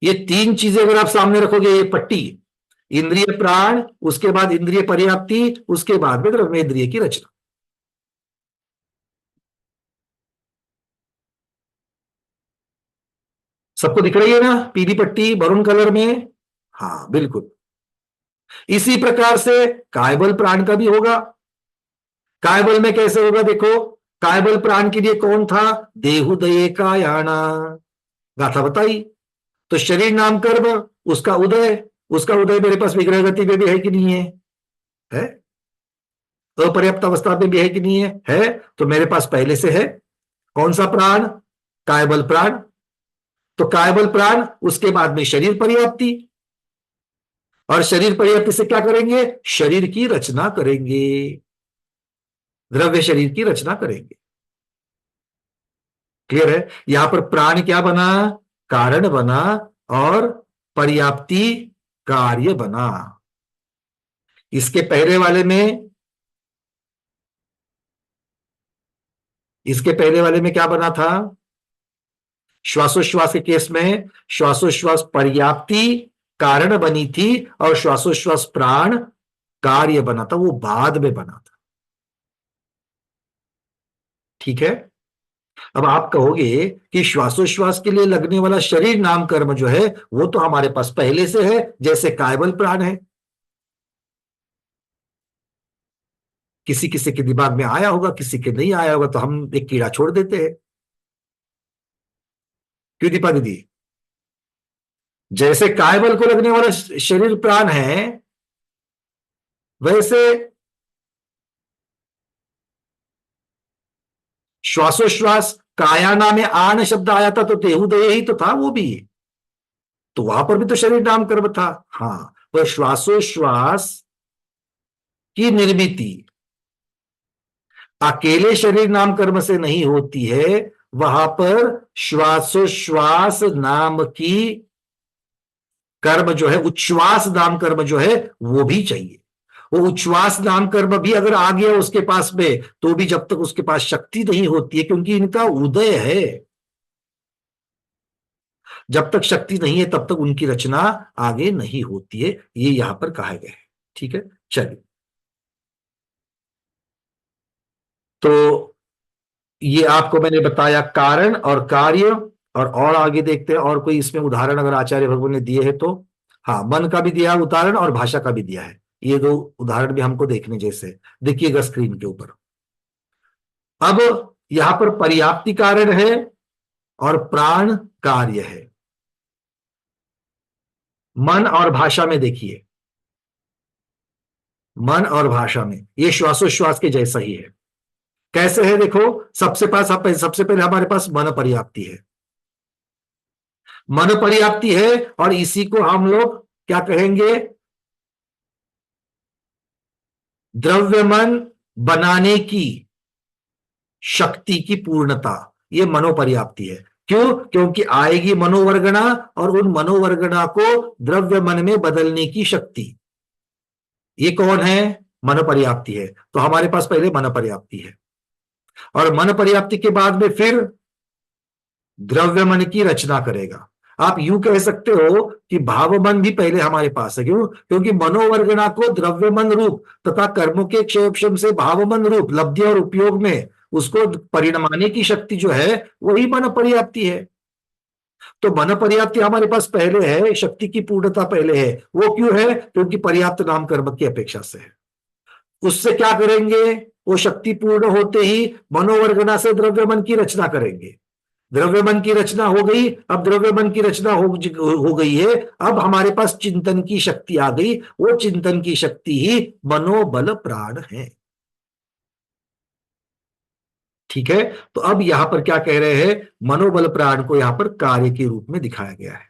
ये 3 चीजें अगर आप सामने रखोगे, ये पट्टी, इंद्रिय प्राण, उसके बाद इंद्रिय पर्याप्ति, उसके बाद में द्रव्य इंद्रिय की रचना। सबको दिख रही है ना पीली पट्टी मरून कलर में? हाँ बिल्कुल। इसी प्रकार से कायबल प्राण का भी होगा। कायबल में कैसे होगा? देखो, कायबल प्राण के लिए कौन था? देहुदये कायाना, गाथा बताई। तो शरीर नाम कर्म, उसका उदय, उसका उदय मेरे पास विग्रह गति में भी है कि नहीं है? है। अपर्याप्त अवस्था में भी है कि नहीं है? है। तो मेरे पास पहले से है कौन सा प्राण? कायबल प्राण। तो कायबल प्राण, उसके बाद में शरीर पर्याप्ति, और शरीर पर्याप्ति से क्या करेंगे? शरीर की रचना करेंगे, द्रव्य शरीर की रचना करेंगे। क्लियर है? यहां पर प्राण क्या बना? कारण बना, और पर्याप्ति कार्य बना। इसके पहले वाले में क्या बना था? श्वासोश्वास के केस में श्वासोश्वास पर्याप्ति कारण बनी थी, और श्वासोश्वास प्राण कार्य बना था, वो बाद में बना था। ठीक है? अब आप कहोगे कि श्वासोश्वास के लिए लगने वाला शरीर नाम कर्म जो है वो तो हमारे पास पहले से है, जैसे कायबल प्राण है। किसी किसी के दिमाग में आया होगा, किसी के नहीं आया होगा, तो हम एक कीड़ा छोड़ देते हैं। क्यों दीपा दीदी? जैसे कायबल को लगने वाला शरीर प्राण है, वैसे श्वासोश्वास कायाना में आन शब्द आया था, तो देहुदय ही तो था वो भी, तो वहां पर भी तो शरीर नाम कर्म था। हाँ, वह श्वासोश्वास की निर्मिति अकेले शरीर नाम कर्म से नहीं होती है, वहां पर श्वासोश्वास नाम की कर्म जो है, उच्छ्वास नाम कर्म जो है वो भी चाहिए। वो उच्छ्वास नाम कर्म भी अगर आ गया उसके पास में, तो भी जब तक उसके पास शक्ति नहीं होती है, क्योंकि इनका उदय है, जब तक शक्ति नहीं है तब तक उनकी रचना आगे नहीं होती है, ये यहां पर कहा गया है। ठीक है, चलिए। तो ये आपको मैंने बताया कारण और कार्य, और आगे देखते हैं और कोई इसमें उदाहरण अगर आचार्य भगवान ने दिए हैं तो। हाँ, मन का भी दिया उदाहरण और भाषा का भी दिया है। ये 2 उदाहरण भी हमको देखने जैसे। देखिएगा स्क्रीन के ऊपर। अब यहां पर पर्याप्ति कारण है और प्राण कार्य है। मन और भाषा में देखिए, मन और भाषा में ये श्वासोश्वास के जैसा ही है। कैसे है देखो, सबसे पहले हमारे पास मन पर्याप्ति है। मन पर्याप्ति है, और इसी को हम लोग क्या कहेंगे? द्रव्य मन बनाने की शक्ति की पूर्णता, ये मनोपर्याप्ति है। क्यों? क्योंकि आएगी मनोवर्गणा, और उन मनोवर्गणा को द्रव्य मन में बदलने की शक्ति, ये कौन है? मनोपर्याप्ति है। तो हमारे पास पहले मनोपर्याप्ति है, और मन पर्याप्ति के बाद में फिर द्रव्य मन की रचना करेगा। आप यूं कह सकते हो कि भाव मन भी पहले हमारे पास है। क्यों? क्योंकि मनोवर्गणा को द्रव्य मन रूप तथा कर्मों के क्षयक्षम से भाव मन रूप लब्धि और उपयोग में उसको परिणमाने की शक्ति जो है वही मन पर्याप्ति है। तो मन पर्याप्ति हमारे पास पहले है, शक्ति की पूर्णता पहले है। वो क्यों है? क्योंकि पर्याप्त नाम कर्म की अपेक्षा से है। उससे क्या करेंगे? वो शक्ति पूर्ण होते ही मनोवर्गणा से द्रव्य मन की रचना करेंगे। द्रव्य मन की रचना हो गई। अब द्रव्य मन की रचना हो गई है, अब हमारे पास चिंतन की शक्ति आ गई। वो चिंतन की शक्ति ही मनोबल प्राण है। ठीक है, तो अब यहां पर क्या कह रहे हैं? मनोबल प्राण को यहां पर कार्य के रूप में दिखाया गया है।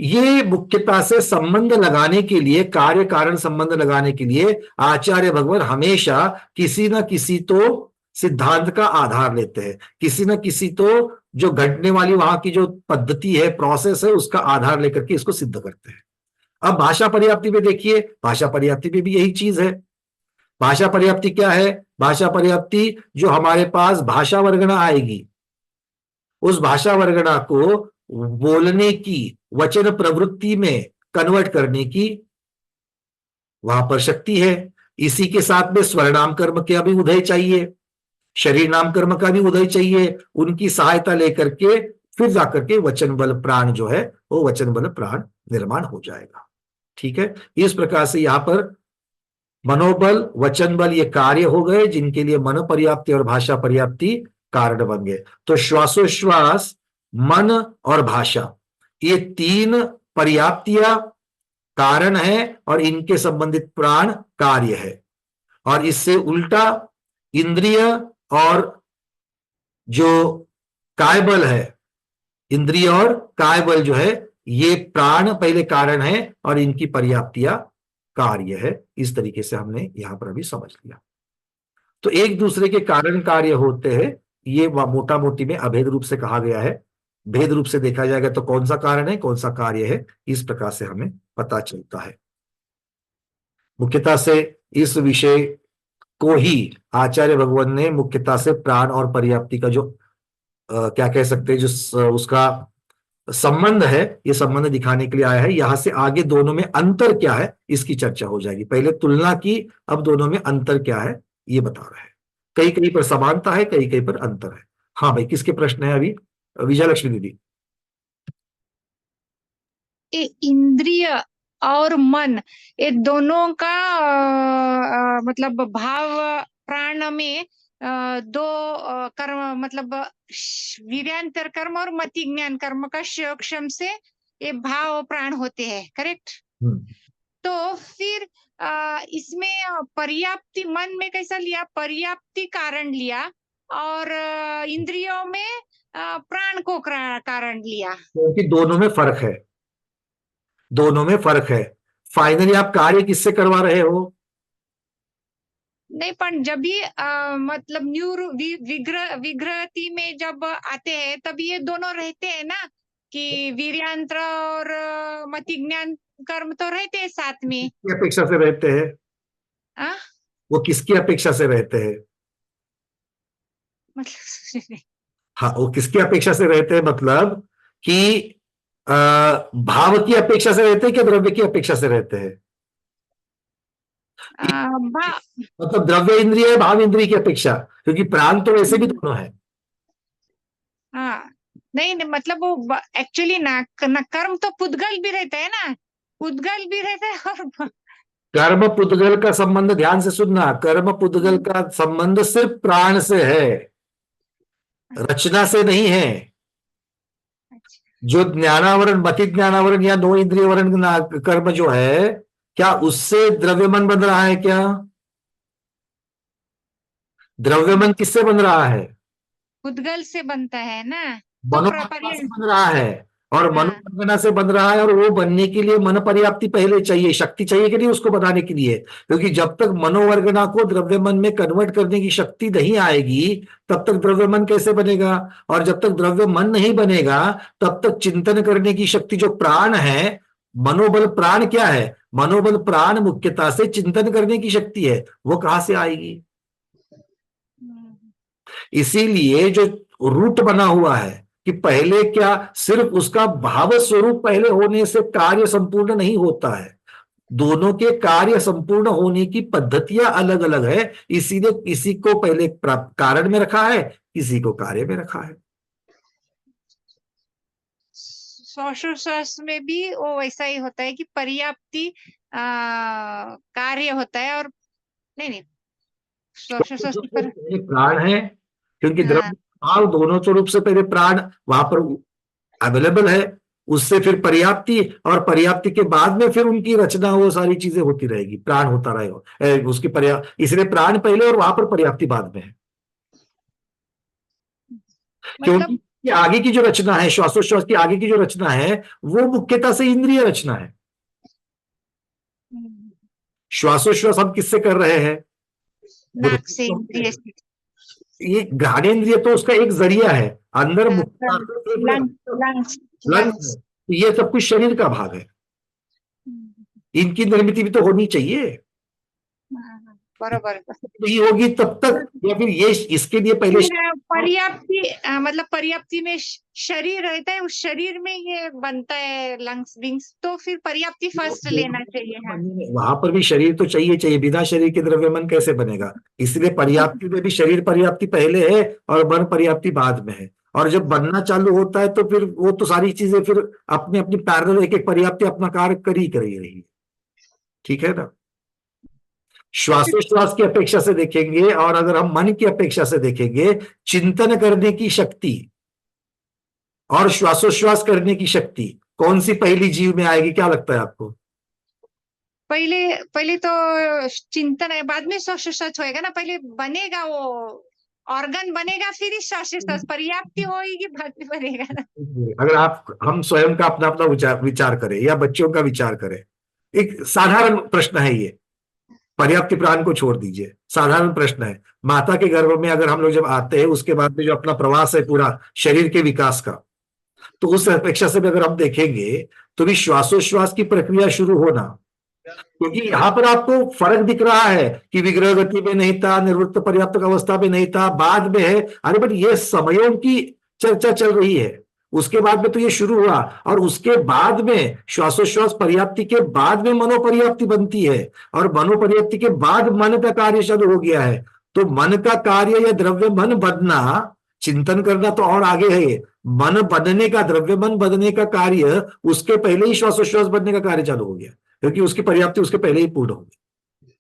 ये मुख्यता से संबंध लगाने के लिए, कार्य कारण संबंध लगाने के लिए आचार्य भगवान हमेशा किसी न किसी तो सिद्धांत का आधार लेते हैं, किसी न किसी तो जो घटने वाली वहां की जो पद्धति है, प्रोसेस है, उसका आधार लेकर के इसको सिद्ध करते हैं। अब भाषा पर्याप्ति में देखिए, भाषा पर्याप्ति में भी यही चीज है। भाषा पर्याप्ति क्या है? भाषा पर्याप्ति जो हमारे पास भाषा वर्गणा आएगी, उस भाषा वर्गणा को बोलने की, वचन प्रवृत्ति में कन्वर्ट करने की वहां पर शक्ति है। इसी के साथ में स्वर्णाम कर्म का भी उदय चाहिए, शरीर नाम कर्म का भी उदय चाहिए। उनकी सहायता लेकर के फिर जाकर के वचन बल प्राण जो है वो वचन बल प्राण निर्माण हो जाएगा। ठीक है, इस प्रकार से यहां पर मनोबल, वचन बल ये कार्य हो गए, जिनके लिए मन पर्याप्ति और भाषा पर्याप्ति कारण बन गए। तो श्वासोश्वास, मन और भाषा ये तीन पर्याप्तियां कारण है और इनके संबंधित प्राण कार्य है। और इससे उल्टा इंद्रिय और जो कायबल है, इंद्रिय और कायबल जो है ये प्राण पहले कारण है और इनकी पर्याप्तियां कार्य है। इस तरीके से हमने यहां पर अभी समझ लिया। तो एक दूसरे के कारण कार्य होते हैं, ये मोटा मोटी में अभेद रूप से कहा गया है। भेद रूप से देखा जाएगा तो कौन सा कारण है, कौन सा कार्य है, इस प्रकार से हमें पता चलता है। मुख्यतः से इस विषय को ही आचार्य भगवान ने मुख्यतः से प्राण और पर्याप्ति का जो क्या कह सकते हैं, जो उसका संबंध है, ये संबंध दिखाने के लिए आया है। यहां से आगे दोनों में अंतर क्या है इसकी चर्चा हो जाएगी। पहले तुलना की, अब दोनों में अंतर क्या है ये बता रहे हैं। कहीं कहीं पर समानता है, कहीं कहीं पर अंतर है। हाँ भाई, किसके प्रश्न है अभी? विजयलक्ष्मी दीदी। इंद्रिय और मन ये दोनों का मतलब भाव प्राण में दो कर्म, मतलब वीर्यांतर कर्म और मति ज्ञान कर्म का क्षम से ये भाव प्राण होते हैं, करेक्ट? तो फिर इसमें पर्याप्ति मन में कैसा लिया? पर्याप्ति कारण लिया और इंद्रियों में प्राण को कारण लिया, क्योंकि दोनों में फर्क है, दोनों में फर्क है। फाइनली आप कार्य किससे करवा रहे हो? नहीं, पर जब भी मतलब विग्रहति में जब आते हैं तब ये दोनों रहते हैं ना, कि वीर्यांत्र और मति ज्ञान कर्म तो रहते हैं साथ में। किसकी अपेक्षा से रहते हैं? वो किसकी अपेक्षा से रहते हैं? मतलब हाँ, वो किसकी अपेक्षा से रहते हैं? मतलब कि भाव की अपेक्षा से रहते हैं कि द्रव्य की अपेक्षा से रहते हैं? मतलब द्रव्य इंद्रिय है, भाव इंद्रिय की अपेक्षा, क्योंकि प्राण तो वैसे भी दोनों है। हाँ, नहीं, मतलब वो एक्चुअली ना कर्म तो पुद्गल भी रहता है ना, पुद्गल भी रहता है और कर्म पुद्गल का संबंध, ध्यान से सुनना, कर्म पुद्गल का संबंध सिर्फ प्राण से है, रचना से नहीं है। जो ज्ञानावरण, मति ज्ञानावरण या दो इंद्रिय वरण कर्म जो है, क्या उससे द्रव्यमन बन रहा है? क्या द्रव्यमन किससे बन रहा है? पुद्गल से बनता है ना, मनोवर्गणा से बन रहा है, और मनोवर्गणा से बन रहा है। और वो बनने के लिए मन पर्याप्ति पहले चाहिए, शक्ति चाहिए कि नहीं उसको बनाने के लिए? क्योंकि जब तक मनोवर्गणा को द्रव्यमन में कन्वर्ट करने की शक्ति नहीं आएगी तब तक द्रव्यमन कैसे बनेगा? और जब तक द्रव्यमन नहीं बनेगा तब तक चिंतन करने की शक्ति जो प्राण है, मनोबल प्राण क्या है? मनोबल प्राण मुख्यता से चिंतन करने की शक्ति है, वो कहां से आएगी? इसीलिए जो रूट बना हुआ है कि पहले क्या सिर्फ उसका भाव स्वरूप पहले होने से कार्य संपूर्ण नहीं होता है, दोनों के कार्य संपूर्ण होने की पद्धतियां अलग अलग है, इसीलिए किसी को पहले कारण में रखा है, किसी को कार्य में रखा है। श्वासोश्वास में भी वो वैसा ही होता है कि पर्याप्ति कार्य होता है, और नहीं श्वासोश्वास पर प्राण है, क्योंकि हाँ। द्रव्य भाव दोनों स्वरूप से पहले प्राण वहां पर अवेलेबल है, उससे फिर पर्याप्ति, और पर्याप्ति के बाद में फिर उनकी रचना, वो सारी चीजें होती रहेगी, प्राण होता रहेगा उसकी इसलिए प्राण पहले और वहां पर पर्याप्ति बाद में है। क्योंकि आगे की जो रचना है, श्वासोश्वास की आगे की जो रचना है, वो मुख्यतः से इंद्रिय रचना है। श्वासोश्वास हम किससे कर रहे हैं? नाक से, इंद्रिय से। ये घ्राणेन्द्रिय तो उसका एक जरिया है, अंदर लंग्स, ये सब कुछ शरीर का भाग है, इनकी निर्मित भी तो होनी चाहिए, बराबर नहीं होगी तब तक, या फिर ये इसके लिए पहले पर्याप्ति मतलब पर्याप्ति में शरीर रहता है, उस शरीर में ये बनता है लंग्स विंग्स, तो फिर पर्याप्ति फर्स्ट लेना चाहिए। वहां पर भी शरीर तो चाहिए, बिना शरीर के द्रव्य मन कैसे बनेगा? इसलिए पर्याप्ति में भी शरीर पर्याप्ति पहले है और मन पर्याप्ति बाद में है, और जब बनना चालू होता है तो फिर वो तो सारी चीजें फिर अपनी अपनी पैरेलल एक एक पर्याप्ति अपना कार्य कर ही रही है। ठीक है ना? श्वासोश्वास की अपेक्षा से देखेंगे, और अगर हम मन की अपेक्षा से देखेंगे, चिंतन करने की शक्ति और श्वासोश्वास करने की शक्ति कौन सी पहली जीव में आएगी, क्या लगता है आपको? पहले तो चिंतन है, बाद में श्वासोश्वास होएगा ना, पहले बनेगा वो ऑर्गन बनेगा, फिर ही श्वासोश्वास, पर्याप्ति होगी बाद में बनेगा ना। अगर हम स्वयं का अपना अपना विचार करें या बच्चों का विचार करें, एक साधारण प्रश्न है ये, पर्याप्ति प्राण को छोड़ दीजिए, साधारण प्रश्न है, माता के गर्भ में अगर हम लोग जब आते हैं, उसके बाद में जो अपना प्रवास है पूरा शरीर के विकास का, तो उस अपेक्षा से भी अगर हम देखेंगे तो भी श्वासोश्वास की प्रक्रिया शुरू होना, क्योंकि यहां पर आपको फर्क दिख रहा है कि विग्रह गति में नहीं था, निवृत्त पर्याप्त अवस्था में नहीं था, बाद में है, अरे बट ये समयों की चर्चा चल रही है, उसके बाद में तो ये शुरू हुआ, और उसके बाद में श्वासोश्वास पर्याप्ति के बाद में मनोपर्याप्ति बनती है, और मनोपर्याप्ति के बाद मन का कार्य शुरू हो गया है। तो मन का कार्य या द्रव्य मन बनना, चिंतन करना तो और आगे है, मन बनने का, द्रव्य मन बनने का कार्य उसके पहले ही श्वासोश्वास बनने का कार्य चालू हो गया, क्योंकि उसकी पर्याप्ति उसके पहले ही पूर्ण हो गई।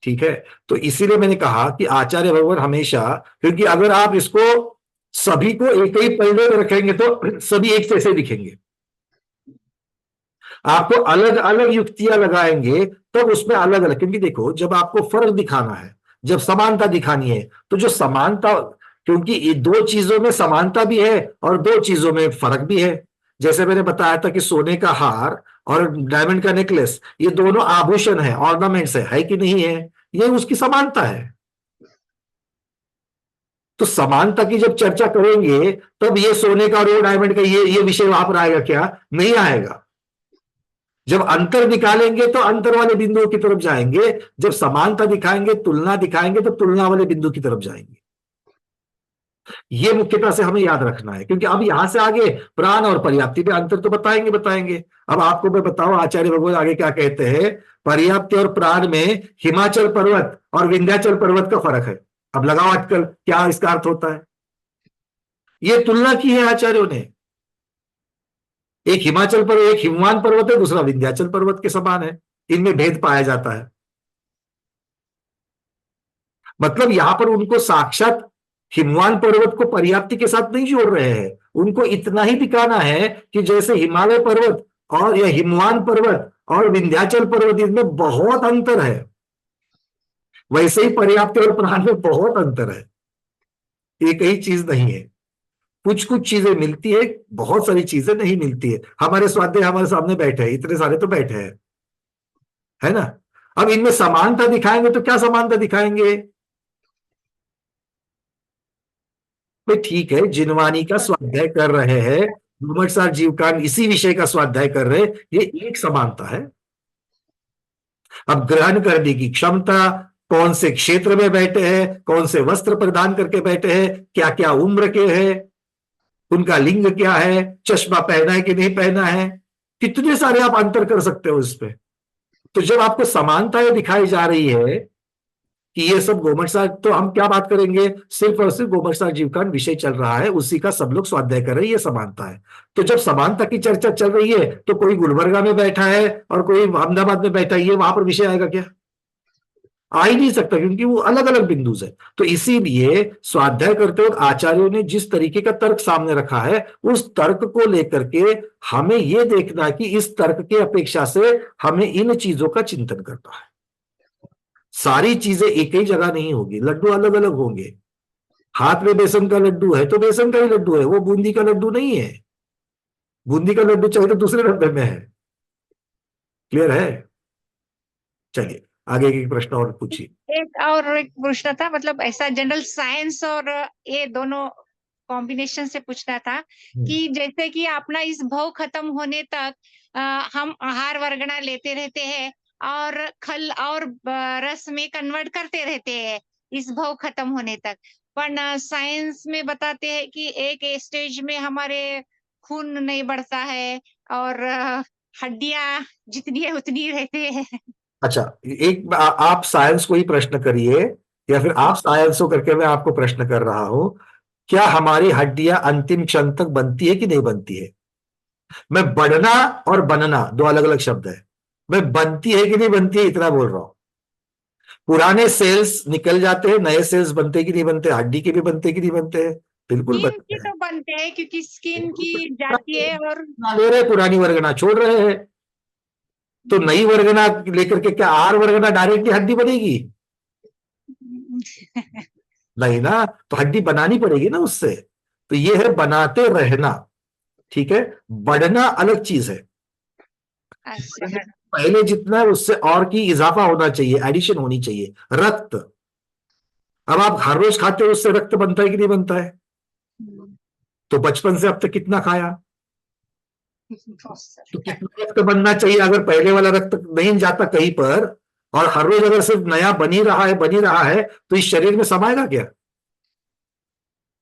ठीक है? तो इसीलिए मैंने कहा कि आचार्य भगवान हमेशा, क्योंकि अगर आप इसको सभी को एक ही पलड़े में रखेंगे तो सभी एक जैसे दिखेंगे, आपको अलग अलग युक्तियां लगाएंगे तब उसमें अलग अलग, क्योंकि देखो जब आपको फर्क दिखाना है, जब समानता दिखानी है, तो जो समानता, क्योंकि ये दो चीजों में समानता भी है और दो चीजों में फर्क भी है। जैसे मैंने बताया था कि सोने का हार और डायमंड का नेकलेस, ये दोनों आभूषण है, ऑर्नामेंट्स है कि नहीं है? ये उसकी समानता है। तो समानता की जब चर्चा करेंगे तब ये सोने का और ये डायमंड का ये विषय वहां पर आएगा क्या? नहीं आएगा। जब अंतर निकालेंगे तो अंतर वाले बिंदुओं की तरफ जाएंगे, जब समानता दिखाएंगे, तुलना दिखाएंगे तो तुलना वाले बिंदु की तरफ जाएंगे। ये मुख्यता से हमें याद रखना है, क्योंकि अब यहां से आगे प्राण और पर्याप्ति में अंतर तो बताएंगे। अब आपको मैं बताऊं आचार्य भगवान आगे क्या कहते हैं, पर्याप्ति और प्राण में हिमाचल पर्वत और विंध्याचल पर्वत का फर्क है। अब लगाओ आजकल क्या इसका अर्थ होता है, ये तुलना की है आचार्यों ने, एक हिमाचल पर्वत, एक हिमवान पर्वत है, दूसरा विंध्याचल पर्वत के समान है, इनमें भेद पाया जाता है। मतलब यहां पर उनको साक्षात हिमवान पर्वत को पर्याप्ति के साथ नहीं जोड़ रहे हैं, उनको इतना ही दिखाना है कि जैसे हिमालय पर्वत और या हिमवान पर्वत और विंध्याचल पर्वत, इनमें बहुत अंतर है, वैसे ही पर्याप्ति और प्राण में बहुत अंतर है, एक ही चीज नहीं है। कुछ चीजें मिलती है, बहुत सारी चीजें नहीं मिलती है। हमारे स्वाध्याय हमारे सामने बैठे हैं, इतने सारे तो बैठे हैं, है ना? अब इनमें समानता दिखाएंगे तो क्या समानता दिखाएंगे? भाई ठीक है, जिनवानी का स्वाध्याय कर रहे हैं, घुमटसार जीवकान इसी विषय का स्वाध्याय कर रहे हैं, ये एक समानता है। अब ग्रहण करने की क्षमता, कौन से क्षेत्र में बैठे हैं, कौन से वस्त्र प्रदान करके बैठे हैं, क्या क्या उम्र के हैं, उनका लिंग क्या है, चश्मा पहना है कि नहीं पहना है, कितने सारे आप अंतर कर सकते हो इस पे। तो जब आपको समानताएं दिखाई जा रही है कि ये सब गोमटसा, तो हम क्या बात करेंगे, सिर्फ और सिर्फ गोमटसा जीवकांड विषय चल रहा है, उसी का सब लोग स्वाध्याय कर रहे हैं, ये समानता है। तो जब समानता की चर्चा चल रही है तो कोई गुलबर्गा में बैठा है और कोई अहमदाबाद में बैठा है, ये वहां पर विषय आएगा क्या? आ ही नहीं सकता, क्योंकि वो अलग अलग बिंदु है। तो इसीलिए स्वाध्याय करते वक्त आचार्यों ने जिस तरीके का तर्क सामने रखा है, उस तर्क को लेकर के हमें यह देखना है कि इस तर्क की अपेक्षा से हमें इन चीजों का चिंतन करना है। सारी चीजें एक ही जगह नहीं होगी, लड्डू अलग अलग होंगे। हाथ में बेसन का लड्डू है तो बेसन का ही लड्डू है, वो बूंदी का लड्डू नहीं है। बूंदी का लड्डू चाहिए तो दूसरे डब्बे में है। क्लियर है? चलिए आगे के प्रश्न और पूछिए। एक पूछना था, मतलब ऐसा जनरल साइंस और ये दोनों कॉम्बिनेशन से पूछना था कि जैसे कि अपना इस भव खत्म होने तक हम आहार वर्गना लेते रहते हैं और खल और रस में कन्वर्ट करते रहते हैं इस भव खत्म होने तक, पर साइंस में बताते हैं कि एक स्टेज में हमारे खून नहीं बढ़ता है और हड्डियां जितनी है उतनी रहते हैं। अच्छा, एक आप साइंस को ही प्रश्न करिए, या फिर आप साइंस को करके मैं आपको प्रश्न कर रहा हूं, क्या हमारी हड्डियां अंतिम क्षण तक बनती है कि नहीं बनती है? मैं बढ़ना और बनना दो अलग अलग शब्द है। मैं बनती है कि नहीं बनती है इतना बोल रहा हूं। पुराने सेल्स निकल जाते हैं, नए सेल्स बनते कि नहीं बनते? हड्डी के भी बनते कि नहीं बनते हैं? बिल्कुल स्किन बनते की हैं। तो बनते हैं क्योंकि स्किन की जाती है और ले रहे पुरानी वर्गना छोड़ रहे हैं, तो नई वर्गना लेकर के क्या आर वर्गना डायरेक्टली हड्डी बनेगी? नहीं ना, तो हड्डी बनानी पड़ेगी ना उससे। तो ये है बनाते रहना, ठीक है। बढ़ना अलग चीज है। अच्छा पहले जितना है उससे और की इजाफा होना चाहिए, एडिशन होनी चाहिए। रक्त, अब आप हर रोज खाते हो, उससे रक्त बनता है कि नहीं बनता है? तो बचपन से अब तक कितना खाया, तो कितना रक्त बनना चाहिए? अगर पहले वाला रक्त नहीं जाता कहीं पर और हर रोज अगर सिर्फ नया बनी रहा है तो इस शरीर में समाएगा क्या?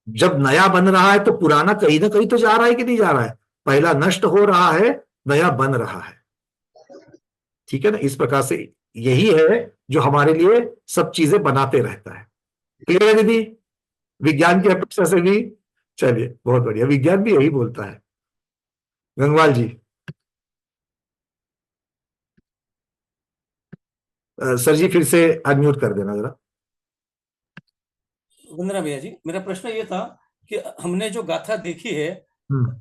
जब नया बन रहा है तो पुराना कहीं ना कहीं तो जा रहा है कि नहीं जा रहा है? पहला नष्ट हो रहा है, नया बन रहा है, ठीक है ना। इस प्रकार से यही है जो हमारे लिए सब चीजें बनाते रहता है। क्लियर है दीदी? विज्ञान की अपेक्षा से भी, चलिए बहुत बढ़िया, विज्ञान भी यही बोलता है। गंगवाल जी, सर जी फिर से अनम्यूट कर देना जरा। वंदना भैया जी, मेरा प्रश्न ये था कि हमने जो गाथा देखी है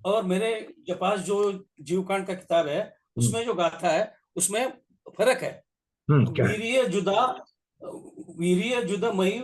और मेरे जो पास जो जीवकांड का किताब है उसमें जो गाथा है उसमें फर्क है। क्या है? वीर्य जुदा मही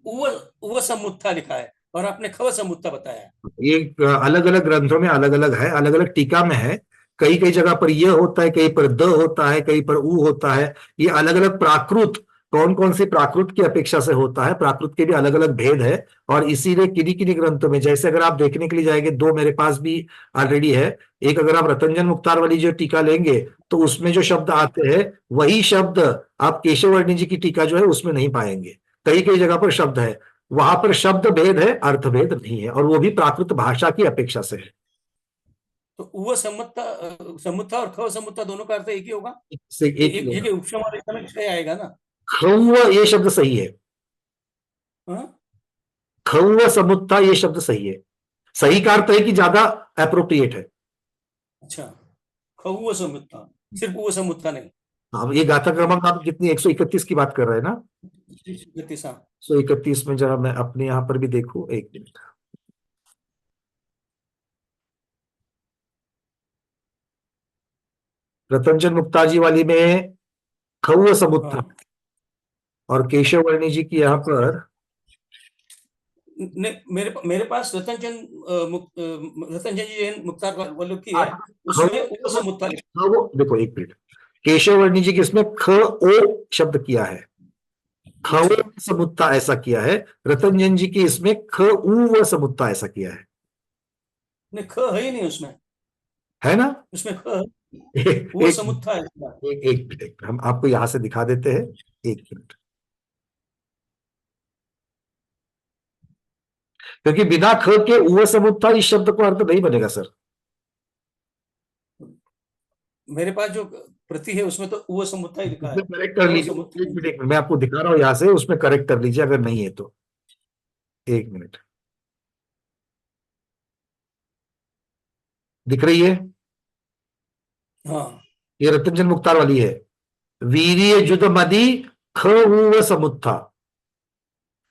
उव समुत्था लिखा है और आपने खव समुत्था बताया है। ये अलग अलग ग्रंथों में अलग अलग है, अलग अलग टीका में है। कई कई जगह पर ये होता है, कहीं पर द होता है, कहीं पर उ होता है। ये अलग अलग प्राकृत, कौन कौन सी प्राकृत की अपेक्षा से होता है, प्राकृत के भी अलग अलग भेद है। और इसीलिए किन्हीं किन्हीं ग्रंथों में, जैसे अगर आप देखने के लिए जाएंगे, दो मेरे पास भी ऑलरेडी है। एक अगर आप रतंजन मुक्तार वाली जो टीका लेंगे तो उसमें जो शब्द आते हैं वही शब्द आप केशववर्णी जी की टीका जो है उसमें नहीं पाएंगे। कई कई जगह पर शब्द है, वहां पर शब्द भेद है, अर्थ भेद नहीं है, और वो भी प्राकृत भाषा की अपेक्षा से है। तो उव समुत्था और खव समुत्था दोनों का अर्थ एक ही होगा? एक उपशम और एक में आएगा ना? खौव ये शब्द सही है, खौव समुत्था ये शब्द सही है। सही का अर्थ है कि ज्यादा अप्रोप्रिएट है। अच्छा, खौव समुत्था, सिर्फ उव समुत्था नहीं। अब ये गाथा क्रमांक आप कितनी 131 की बात कर रहे हैं ना? 131 में जरा मैं अपने यहां पर भी देखूं, एक मिनट। रतंजन मुक्ता जी वाली में खौव समुत्था और केशववर्णी जी की यहाँ पर मेरे पास रतंजन जी मुक्तार वालों की है, उसमें उव समुत्था देखो एक मिनट, केशववर्णी जी की इसमें ख ओ शब्द किया है, खव समुत्था ऐसा किया है। रतंजन जी की इसमें ख उ समुत्था ऐसा किया है। नहीं, ख है ही नहीं उसमें, है ना? उसमें ख एक समुत्था है। एक मिनट, हम आपको यहां से दिखा देते हैं, एक मिनट। क्योंकि बिना ख के उव समुत्था इस शब्द को अर्थ नहीं बनेगा सर। मेरे पास जो प्रति है उसमें तो उव समुत्था ही लिखा है। करेक्ट कर उव लीजिए, समुत्था। एक मिनट मैं आपको दिखा रहा हूं यहां से, उसमें करेक्ट कर लीजिए अगर नहीं है तो। एक मिनट, दिख रही है? हाँ, ये रतंजन मुक्तार वाली है। वीर्य जुद मदी ख उव समुत्था।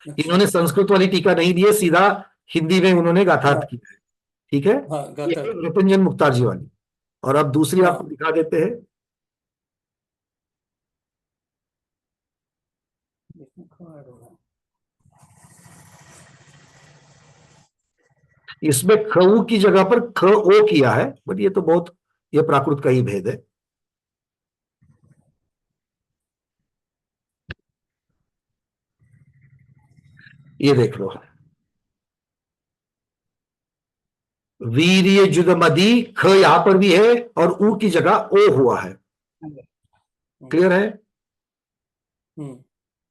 इन्होंने संस्कृत वाली टीका नहीं दी है, सीधा हिंदी में उन्होंने गाथार्थ किया है। ठीक है, हाँ, ये गाथा। है रतंजन मुक्तार जी वाली। और अब दूसरी हाँ। आपको दिखा देते हैं। इसमें खऊ की जगह पर ख ओ किया है, बट ये तो बहुत, ये प्राकृत का ही भेद है। ये देख लो, वीर्य जुदमदी ख यहां पर भी है और ऊ की जगह ओ हुआ है। क्लियर है?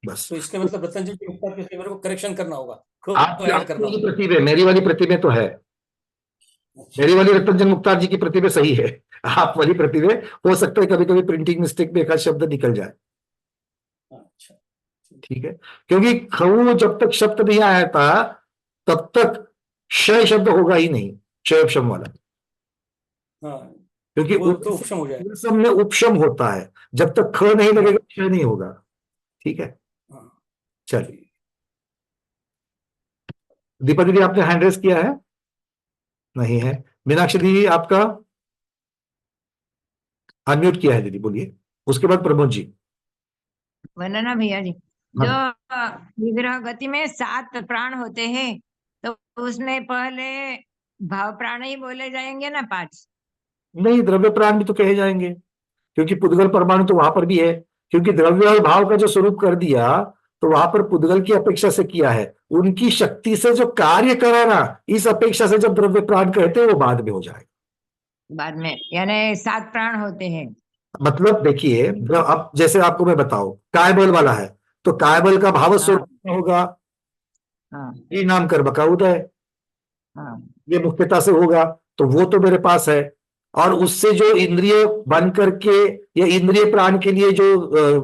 बस तो इसके मतलब रतंजन जी मुक्तार के मेरे को करेक्शन करना होगा, आपकी ऐड करना वाली होगा। प्रति में, मेरी वाली प्रति में तो है, मेरी वाली रतंजन मुक्तार जी की प्रति में सही है। आप वाली प्रति में हो सकता है कभी कभी प्रिंटिंग मिस्टेक में एक आध शब्द निकल जाए। अच्छा, ठीक है, क्योंकि खऊ जब तक शब्द नहीं आया था तब तक क्षय शब्द होगा ही नहीं, क्षयक्षम वाला। हाँ, क्योंकि वो तो उपशम हो जाएगा। उपशम में उपशम होता है, जब तक ख नहीं लगेगा क्षय नहीं होगा। ठीक है, हाँ, चलिए। दीपा दीदी आपने हैंड रेस किया है? नहीं है। मीनाक्षी दीदी आपका अनम्यूट किया है दीदी, बोलिए। उसके बाद प्रमोद जी। वंदना भैया जी, हाँ। जो विग्रह गति में 7 प्राण होते हैं तो उसमें पहले भाव प्राण ही बोले जाएंगे ना 5? नहीं, द्रव्य प्राण भी तो कहे जाएंगे, क्योंकि पुद्गल परमाणु तो वहां पर भी है। क्योंकि द्रव्य और भाव का जो स्वरूप कर दिया तो वहां पर पुद्गल की अपेक्षा से किया है, उनकी शक्ति से जो कार्य कराना, इस अपेक्षा से जब द्रव्य प्राण कहते हैं वो बाद में हो जाएगा। बाद में, यानी 7 प्राण होते हैं। मतलब देखिए, अब जैसे आपको मैं बताऊं, कायबल वाला है तो कायबल का भाव स्वरूप होगा ये नाम कर्म का उदय, ये मुख्यता से होगा, तो वो तो मेरे पास है। और उससे जो इंद्रिय बन करके या इंद्रिय प्राण के लिए जो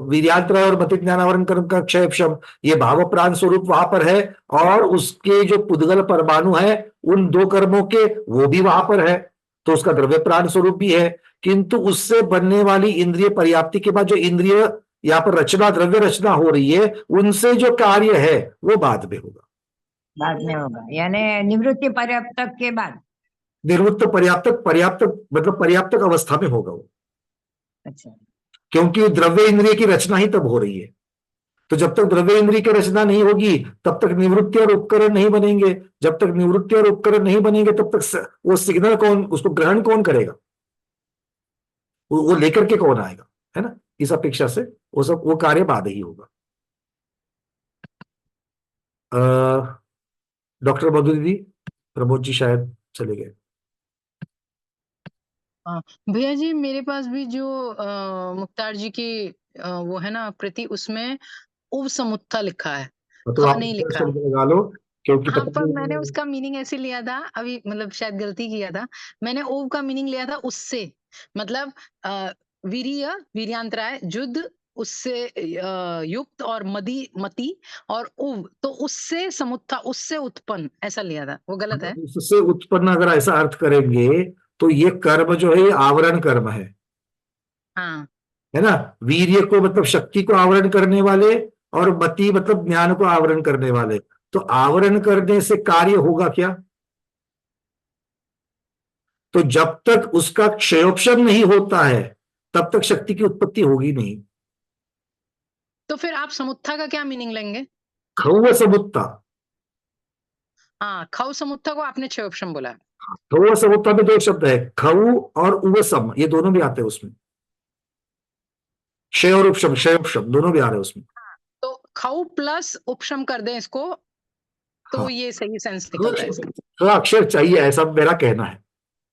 वीर्यांतरय और मति ज्ञानावरण कर्म का क्षयक्षम, ये भाव प्राण स्वरूप वहां पर है। और उसके जो पुद्गल परमाणु है उन 2 कर्मों के, वो भी वहां पर है, तो उसका द्रव्य प्राण स्वरूप भी है। किंतु उससे बनने वाली इंद्रिय पर्याप्ति के बाद जो इंद्रिय यहाँ पर रचना, द्रव्य रचना हो रही है, उनसे जो कार्य है वो बाद में होगा। बाद में होगा, यानी निवृत्ति पर्याप्तक के बाद। निवृत्त पर्याप्त मतलब पर्याप्तक अवस्था में होगा वो। अच्छा, क्योंकि द्रव्य इंद्रिय की रचना ही तब हो रही है, तो जब तक द्रव्य इंद्रिय की रचना नहीं होगी तब तक निवृत्ति और उपकरण नहीं बनेंगे। जब तक निवृत्ति और उपकरण नहीं बनेंगे तब तक वो सिग्नल कौन, उसको ग्रहण कौन करेगा, वो लेकर के कौन आएगा, है ना। इस अपेक्षा से वो सब, वो कार्य बाद ही होगा। डॉक्टर मधु दीदी, प्रमोद जी शायद चले गए। हाँ भैया जी, मेरे पास भी जो मुख्तार जी की वो है ना प्रति, उसमें उव समुत्था लिखा है, तो आप नहीं लिखा है। लगा लो, क्योंकि हाँ, पर मैंने उसका मीनिंग ऐसे लिया था, अभी मतलब शायद गलती किया था, मैंने ओव का मीनिंग लिया था उससे, मतलब वीर्य, वीर्यांतराय, जुद उससे युक्त, और मति और उव तो उससे समुत्था, उससे उत्पन्न, ऐसा लिया था। वो गलत है? उससे उत्पन्न अगर ऐसा अर्थ करेंगे तो ये कर्म जो है आवरण कर्म है। हाँ, है ना। वीर्य को मतलब शक्ति को आवरण करने वाले, और मति मतलब ज्ञान को आवरण करने वाले। तो आवरण करने से कार्य होगा क्या? तो जब तक उसका क्षयोपशम नहीं होता है तब तक शक्ति की उत्पत्ति होगी नहीं। तो फिर आप समुत्था का क्या मीनिंग लेंगे? खौ समुत्था। हाँ, खौ समुत्था को आपने क्षयोपशम बोला। खौ समुत्था में 2 शब्द है, खऊ और उवसम, ये दोनों भी आते हैं उसमें। क्षय और उपशम, क्षय उपशम दोनों भी आ रहे हैं उसमें। तो खऊ प्लस उपशम कर दें इसको, तो हाँ, ये सही सेंस निकलता है इसका। तो अक्षर चाहिए, ऐसा मेरा कहना है।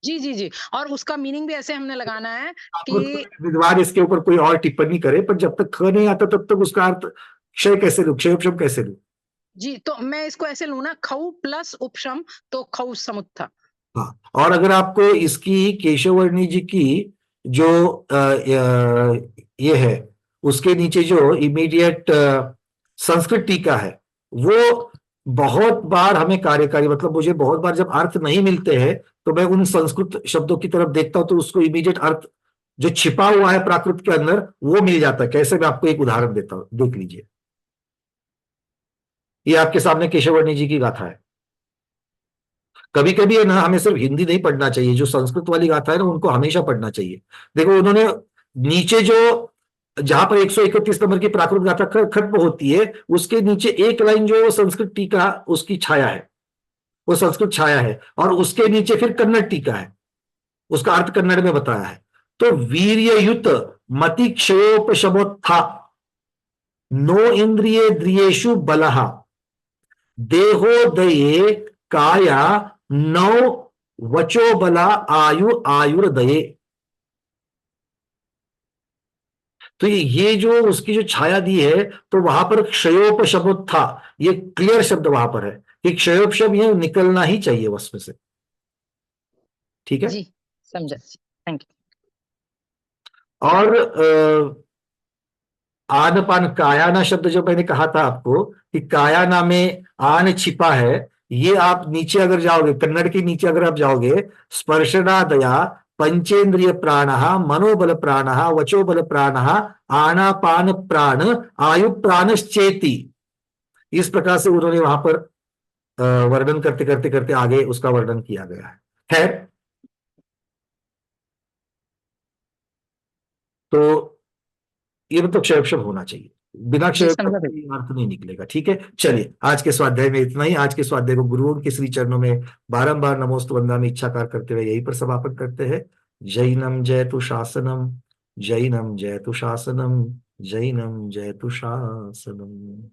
जी जी जी, और उसका मीनिंग भी ऐसे हमने लगाना है कि विद्वान इसके ऊपर कोई और टिप्पणी करे, पर जब तक ख नहीं आता तब तक उसका अर्थ क्षय कैसे लू, क्षय उपशम कैसे लू। जी, तो मैं इसको ऐसे लूँ ना, खौ प्लस उपशम, तो खौ समुत्था। हाँ, और अगर आपको इसकी केशववर्णी जी की जो ये है, उसके नीचे जो इमीडिएट संस्कृत टीका है, वो बहुत बार हमें कार्यकारी, मतलब मुझे बहुत बार जब अर्थ नहीं मिलते हैं तो मैं उन संस्कृत शब्दों की तरफ देखता हूं, तो उसको इमीडिएट अर्थ जो छिपा हुआ है प्राकृत के अंदर वो मिल जाता है। कैसे, मैं आपको एक उदाहरण देता हूं, देख लीजिए। ये आपके सामने केशववर्णी जी की गाथा है। कभी कभी है ना, हमें सिर्फ हिंदी नहीं पढ़ना चाहिए, जो संस्कृत वाली गाथा है ना उनको हमेशा पढ़ना चाहिए। देखो उन्होंने नीचे जो, जहां पर 131 नंबर की प्राकृत गाथा खत्म होती है, उसके नीचे एक लाइन जो है वो संस्कृत टीका, उसकी छाया है, वो संस्कृत छाया है, और उसके नीचे फिर कन्नड़ टीका है, उसका अर्थ कन्नड़ में बताया है। तो वीर्ययुत मति क्षयोपशमोत्था नो इंद्रिय द्रियेषु बलहा देहोदये काया नौ वचो बला आयु आयुर्दये। तो ये जो उसकी जो छाया दी है, तो वहां पर क्षयोपशमोत्था, ये क्लियर शब्द वहां पर है कि क्षयोपशम ये निकलना ही चाहिए वस्त्र से। ठीक है जी, समझा, थैंक यू। और आन पान कायाना शब्द जो मैंने कहा था आपको कि कायाना में आन छिपा है, ये आप नीचे अगर जाओगे, कन्नड़ के नीचे अगर आप जाओगे, स्पर्शनादया पंचेंद्रिय प्राण, मनोबल प्राण, वचोबल प्राण, आनापान प्राण, आयु प्राणश्चेति, इस प्रकार से उन्होंने वहां पर वर्णन करते करते करते आगे उसका वर्णन किया गया है। खैर, तो ये मतलब क्षयक्षम होना चाहिए, बिना क्षयक्षम अर्थ नहीं निकलेगा। ठीक है, चलिए आज के स्वाध्याय में इतना ही। आज के स्वाध्याय को गुरुओं के श्री चरणों में बारंबार नमोस्तु वंदनामि इच्छाकार करते हुए यहीं पर समापन करते हैं। जैनम जयतु शासनम, जैनम जयतु शासनम, जैनम जयतु शासनम।